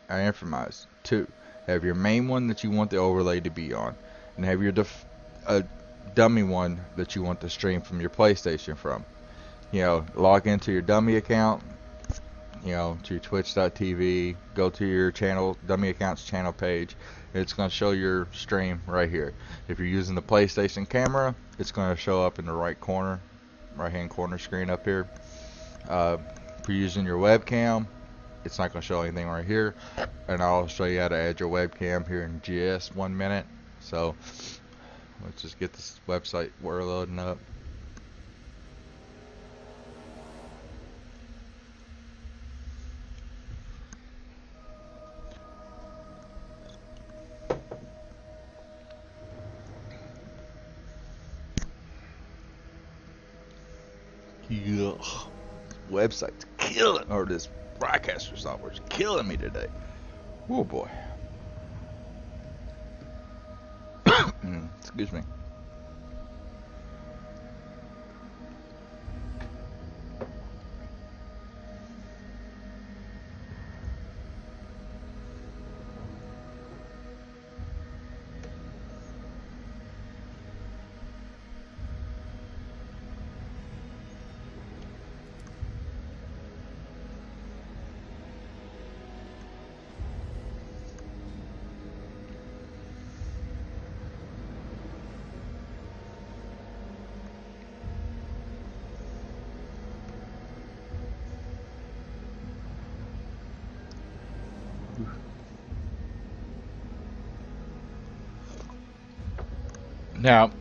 I emphasize 2. Have your main one that you want the overlay to be on, and have your dummy one that you want to stream from your PlayStation from. You know, log into your dummy account, you know, to twitch.tv, go to your channel, dummy account's channel page, and it's going to show your stream right here. If you're using the PlayStation camera, it's going to show up in the right hand corner screen up here. If you're using your webcam, it's not going to show anything right here, and I'll show you how to add your webcam here in just 1 minute. So let's just get this website we're loading up. Yeah. Website's killing, or this broadcaster software's killing me today. Oh boy. Excuse me. Now,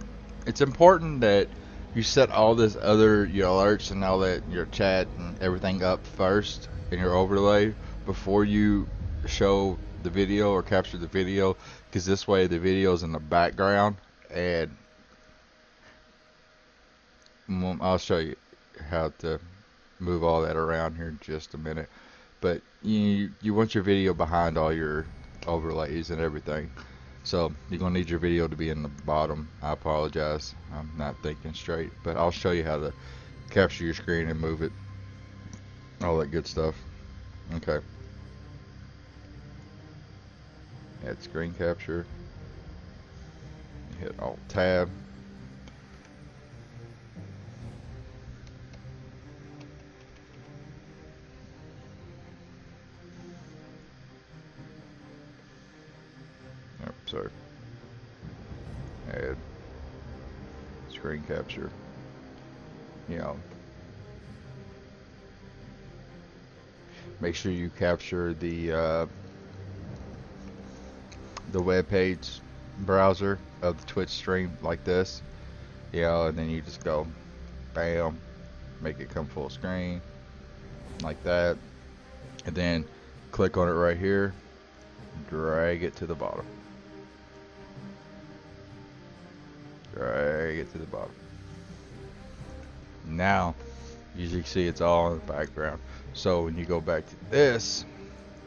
it's important that you set all this other, your alerts and all that, your chat and everything up first in your overlay before you show the video or capture the video, because this way the video is in the background, and I'll show you how to move all that around here in just a minute. But you want your video behind all your overlays and everything. So you're going to need your video to be in the bottom. I apologize, I'm not thinking straight, but I'll show you how to capture your screen and move it, all that good stuff. Okay. Add screen capture. Hit Alt Tab. Sorry. Add screen capture. You know, make sure you capture the web page browser of the Twitch stream like this. You know, and then you just go, bam, make it come full screen like that, and then click on it right here, drag it to the bottom. Drag it to the bottom. Now, you can see it's all in the background. So when you go back to this,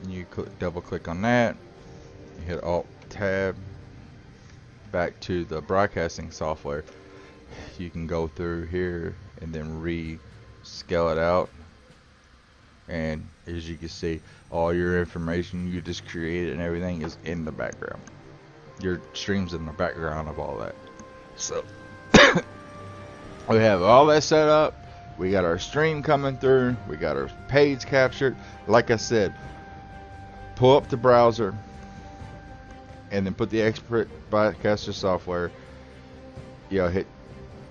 and you double click on that, you hit Alt Tab, back to the broadcasting software. you can go through here and then re-scale it out, and as you can see, all your information you just created and everything is in the background. Your stream's in the background of all that. So we have all that set up. We got our stream coming through. We got our page captured. Like I said, pull up the browser and then put the Xsplit broadcaster software. Hit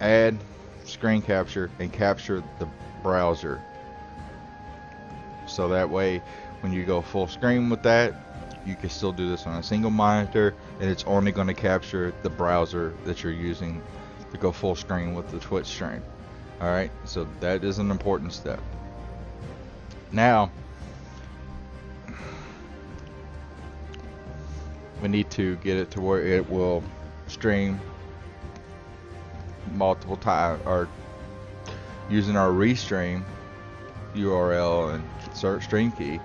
add screen capture and capture the browser. So that way, when you go full screen with that, you can still do this on a single monitor, and it's only going to capture the browser that you're using to go full screen with the Twitch stream. Alright, so that is an important step. Now, we need to get it to where it will stream multiple times, or using our Restream URL and search stream key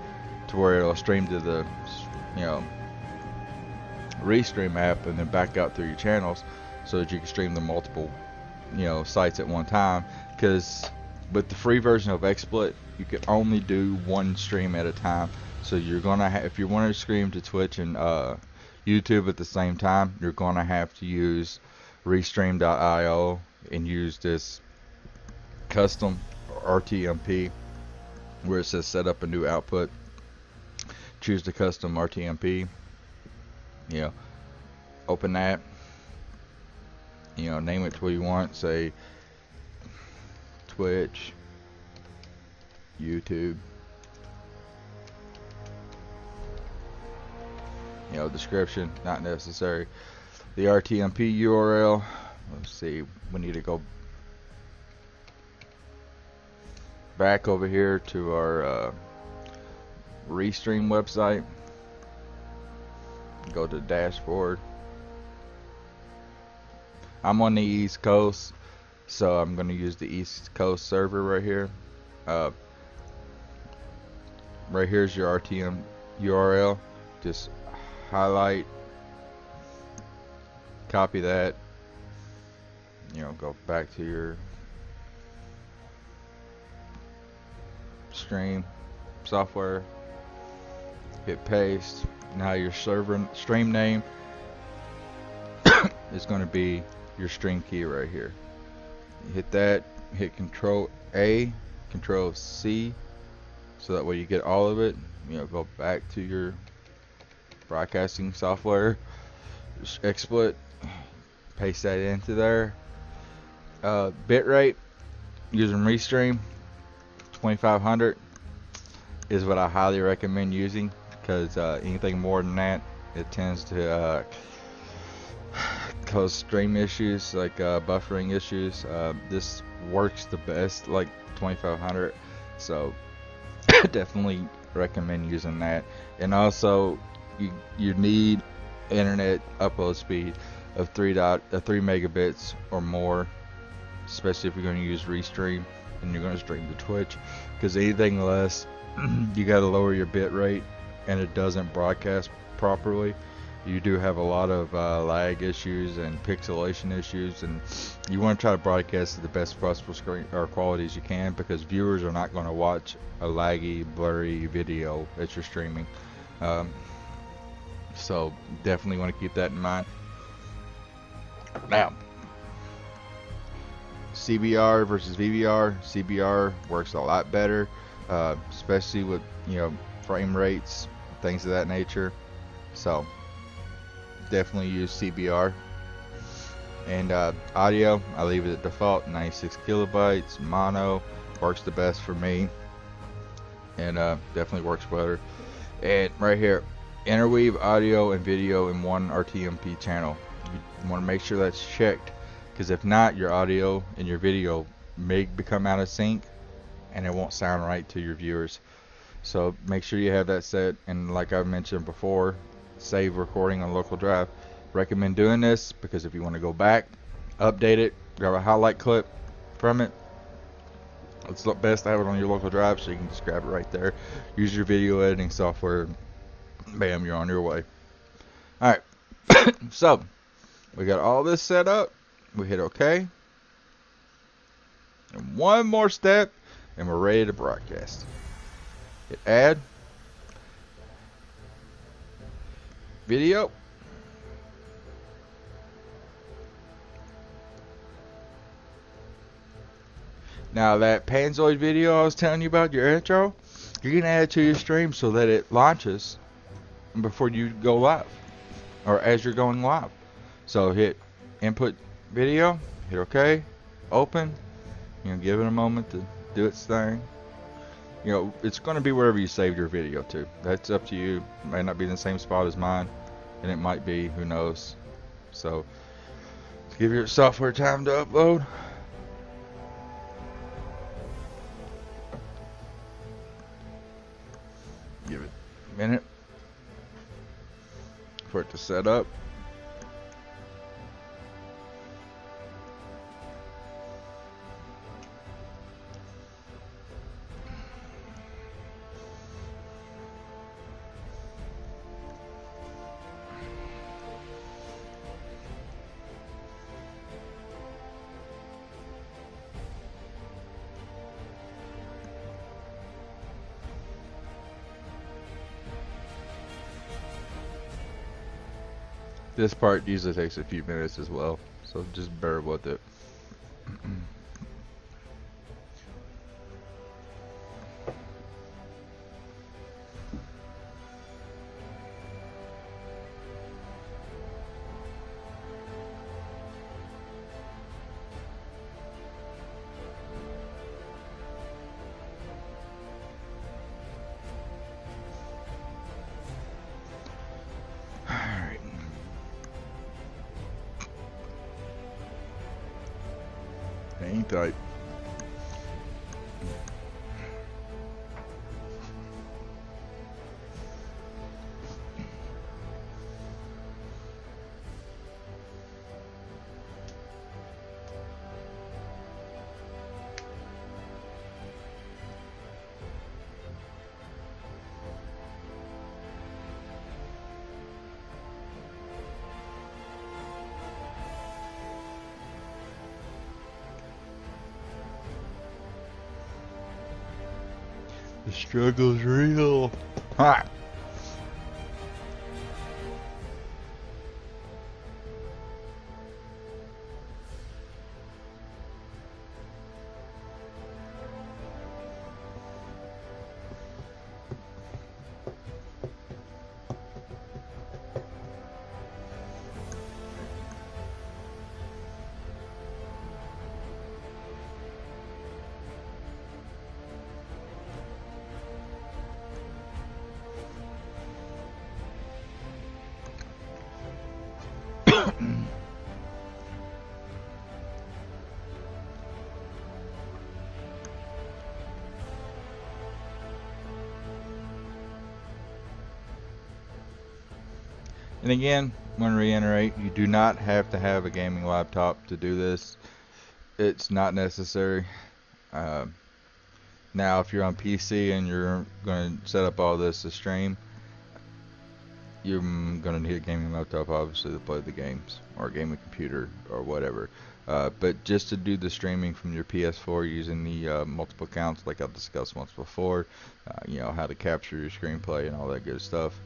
to where it'll stream to the Restream app and then back out through your channels, so that you can stream the multiple sites at one time. Because with the free version of Xsplit, you can only do one stream at a time. So you're gonna if you want to stream to Twitch and YouTube at the same time, you're gonna have to use Restream.io and use this custom RTMP where it says set up a new output. Choose the custom RTMP. Open that. Name it to what you want. Say Twitch, YouTube. Description not necessary. The RTMP URL. Let's see. We need to go back over here to our Restream website. Go to dashboard. I'm on the East Coast, so I'm going to use the East Coast server right here. Right here's your RTM URL. Just highlight, copy that. Go back to your stream software. Hit paste. Now your server stream name is going to be your stream key right here. You hit that, hit Control A, Control C, so that way you get all of it. Go back to your broadcasting software, Xsplit, paste that into there. Bitrate using Restream 2500 is what I highly recommend using, because anything more than that, it tends to cause stream issues, like buffering issues. This works the best, like 2500, so definitely recommend using that. And also, you need internet upload speed of 3 megabits or more, especially if you're going to use Restream and you're going to stream to Twitch, because anything less, you got to lower your bit rate and it doesn't broadcast properly. You do have a lot of lag issues and pixelation issues, and you want to try to broadcast at the best possible screen or quality as you can, because viewers are not going to watch a laggy, blurry video that you're streaming. So definitely want to keep that in mind. Now, CBR versus VBR. CBR works a lot better, especially with frame rates, things of that nature. So definitely use CBR. And audio, I leave it at default, 96 kilobytes. Mono works the best for me, and definitely works better. And right here, interweave audio and video in one RTMP channel. You want to make sure that's checked, because if not, your audio and your video may become out of sync and it won't sound right to your viewers. So make sure you have that set, and like I mentioned before, save recording on local drive. Recommend doing this because if you want to go back, update it, grab a highlight clip from it, it's best to have it on your local drive so you can just grab it right there. Use your video editing software, bam, you're on your way. Alright, so we got all this set up. We hit OK. And one more step, and we're ready to broadcast. Hit add. Video. Now that Panzoid video I was telling you about, your intro, you can add it to your stream so that it launches before you go live, or as you're going live. So hit input video, hit OK, open, give it a moment to do its thing. It's going to be wherever you saved your video to. That's up to you. It may not be in the same spot as mine, and it might be, who knows. So give your software time to upload. Give it a minute for it to set up. This part usually takes a few minutes as well, so just bear with it. Hang tight. The struggle's real. Ha! And again, I want to reiterate, you do not have to have a gaming laptop to do this. It's not necessary. Now, if you're on PC and you're going to set up all this to stream, you're going to need a gaming laptop, obviously, to play the games, or a gaming computer, or whatever. But just to do the streaming from your PS4 using the multiple accounts, like I've discussed once before, how to capture your screenplay and all that good stuff.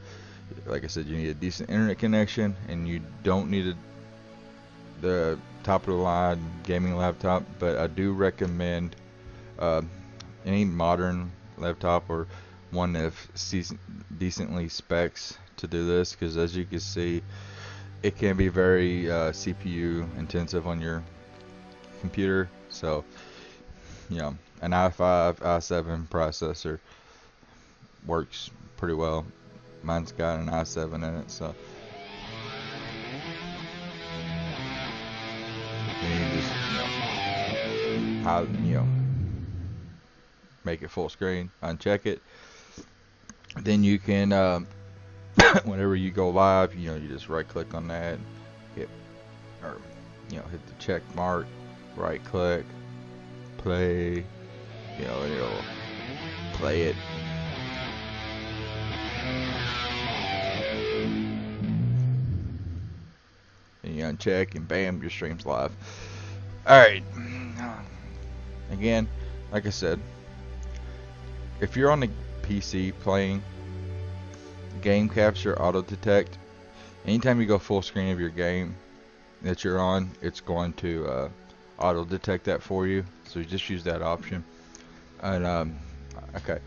Like I said, you need a decent internet connection, and you don't need the top of the line gaming laptop. But I do recommend any modern laptop or one that decently specs to do this, because as you can see, it can be very CPU intensive on your computer. So an i5, i7 processor works pretty well. Mine's got an i7 in it, so you just make it full screen, uncheck it. Then you can whenever you go live, you just right click on that, hit the check mark, right click, play, it'll play it. And you uncheck, and bam, your stream's live. Alright. Again, like I said, if you're on the PC playing, game capture auto detect. Anytime you go full screen of your game that you're on, it's going to auto detect that for you. So you just use that option. And okay,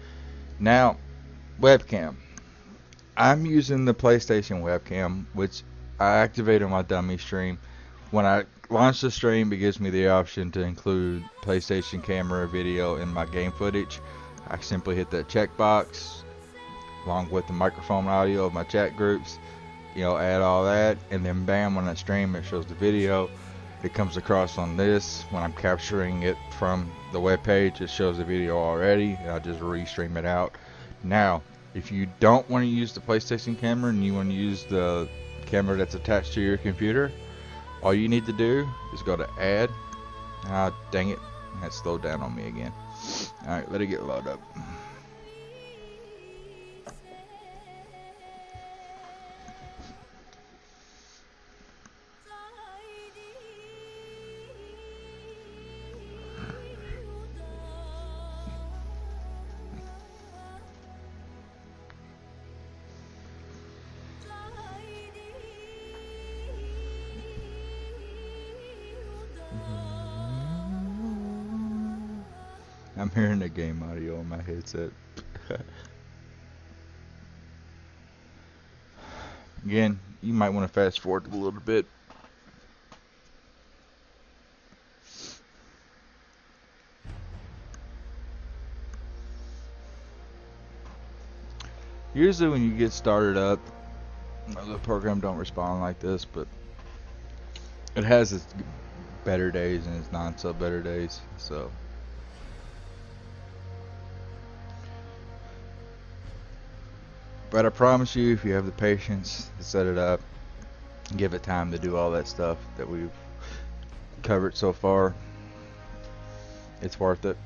now webcam. I'm using the PlayStation webcam, which I activate on my dummy stream. When I launch the stream, it gives me the option to include PlayStation camera video in my game footage. I simply hit that checkbox along with the microphone audio of my chat groups, add all that, and then bam, when I stream, it shows the video. It comes across on this. When I'm capturing it from the web page, it shows the video already, and I just restream it out. Now, if you don't want to use the PlayStation camera and you want to use the camera that's attached to your computer, all you need to do is go to add. Ah, dang it, that slowed down on me again. Alright, let it get loaded up. I'm hearing the game audio on my headset. Again, you might want to fast forward a little bit. Usually when you get started up, the program don't respond like this, but it has its better days and its not so better days, so. But I promise you, if you have the patience to set it up, give it time to do all that stuff that we've covered so far, it's worth it.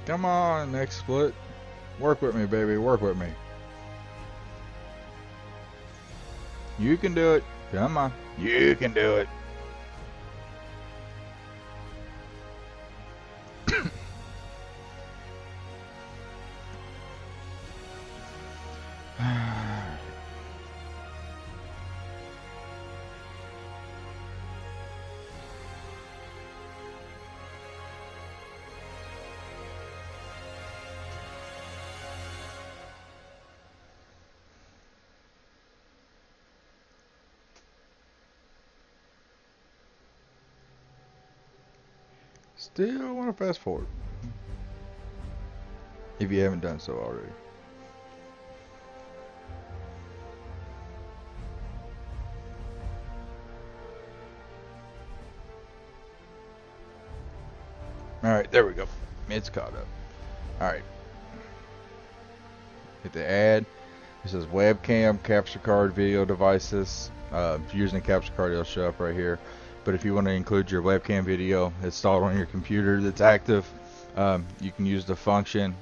Come on, Xsplit. Work with me, baby. Work with me. You can do it. Come on. You can do it. Still want to fast forward. If you haven't done so already. Alright, there we go. It's caught up. Alright. Hit the add. It says webcam, capture card, video devices. If you're using a capture card, it'll show up right here. But if you want to include your webcam video installed on your computer that's active, you can use the function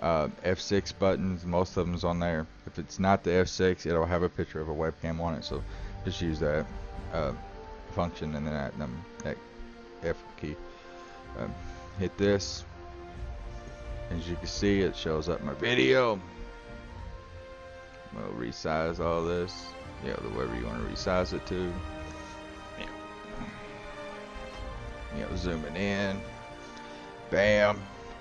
F6 buttons. Most of them's on there. If it's not the F6, it'll have a picture of a webcam on it. So just use that function and then that F key. Hit this. As you can see, it shows up my video. We'll resize all this. Yeah, whatever you want to resize it to. Zooming in. Bam.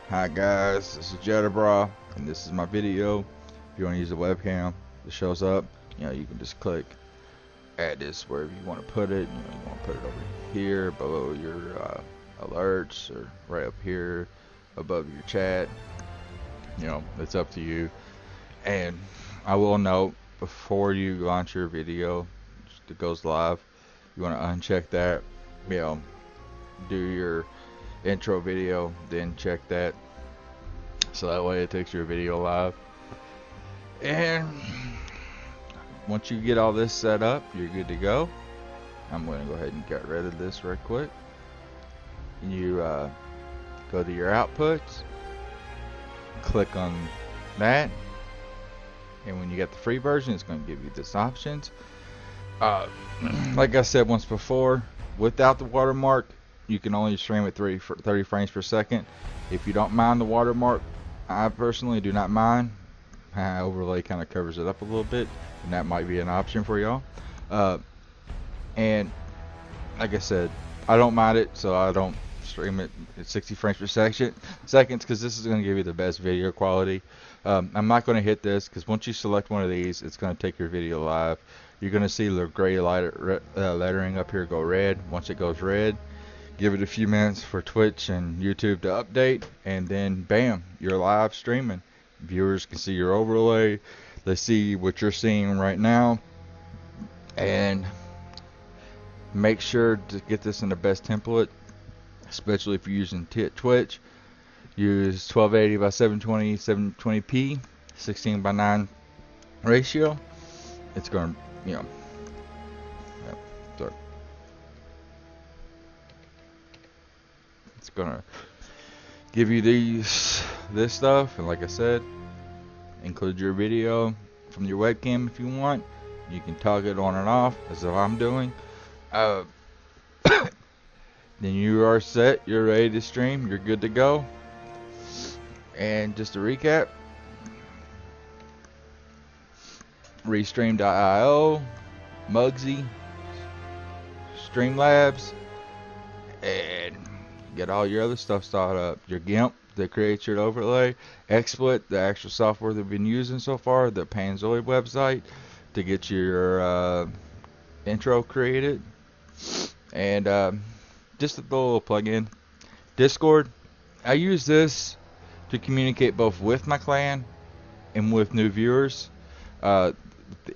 Hi guys, this is Jetterbra, and this is my video. If you want to use the webcam, it shows up. You can just click add this wherever you want to put it. You know, you want to put it over here below your alerts, or right up here above your chat. You know, it's up to you. And I will note, before you launch your video that goes live, you want to uncheck that. You know, do your intro video, then check that, so that way it takes your video live. And once you get all this set up, you're good to go. I'm going to go ahead and get rid of this right quick. You go to your outputs, click on that, and when you get the free version, it's going to give you this options. Like I said once before, without the watermark, you can only stream at 30 frames per second. If you don't mind the watermark, I personally do not mind. Overlay kind of covers it up a little bit, and that might be an option for y'all. And like I said, I don't mind it, so I don't stream it at 60 frames per seconds, because this is going to give you the best video quality. I'm not going to hit this, because once you select one of these, it's going to take your video live. You're going to see the gray lettering up here go red. Once it goes red, give it a few minutes for Twitch and YouTube to update, and then bam, you're live streaming. Viewers can see your overlay, they see what you're seeing right now. And make sure to get this in the best template, especially if you're using Twitch. Use 1280 by 720 720p 16 by 9 ratio. It's going to, you know, sorry, it's gonna give you this stuff. And like I said, include your video from your webcam if you want. You can toggle it on and off, as if I'm doing. Then you are set, you're ready to stream, you're good to go. And just to recap, Restream.io, Mugsy, Streamlabs, and get all your other stuff started up. Your GIMP that creates your overlay, Xsplit, the actual software they've been using so far, the Panzoid website to get your intro created, and just a little plug-in, Discord. I use this to communicate both with my clan and with new viewers.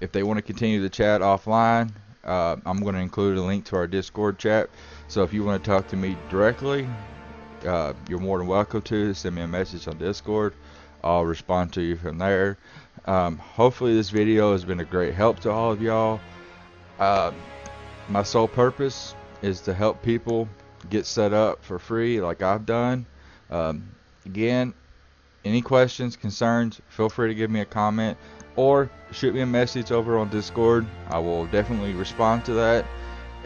If they want to continue the chat offline, I'm going to include a link to our Discord chat. So if you want to talk to me directly, you're more than welcome to send me a message on Discord. I'll respond to you from there. Hopefully this video has been a great help to all of y'all. My sole purpose is to help people get set up for free like I've done. Again, any questions, concerns, feel free to give me a comment or shoot me a message over on Discord. I will definitely respond to that.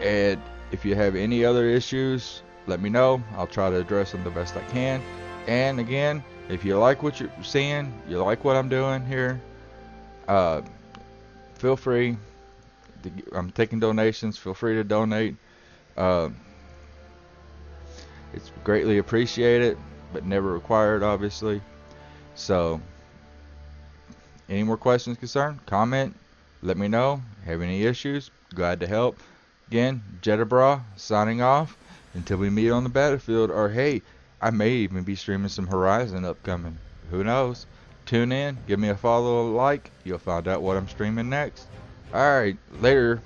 And if you have any other issues, let me know. I'll try to address them the best I can. And again, if you like what you're seeing, you like what I'm doing here, feel free. I'm taking donations. Feel free to donate. It's greatly appreciated, but never required, obviously. So, any more questions, concern, comment, let me know. Have any issues? Glad to help. Again, Jedabra signing off until we meet on the battlefield. Or hey, I may even be streaming some Horizon upcoming. Who knows? Tune in, give me a follow, a like. You'll find out what I'm streaming next. Alright, later.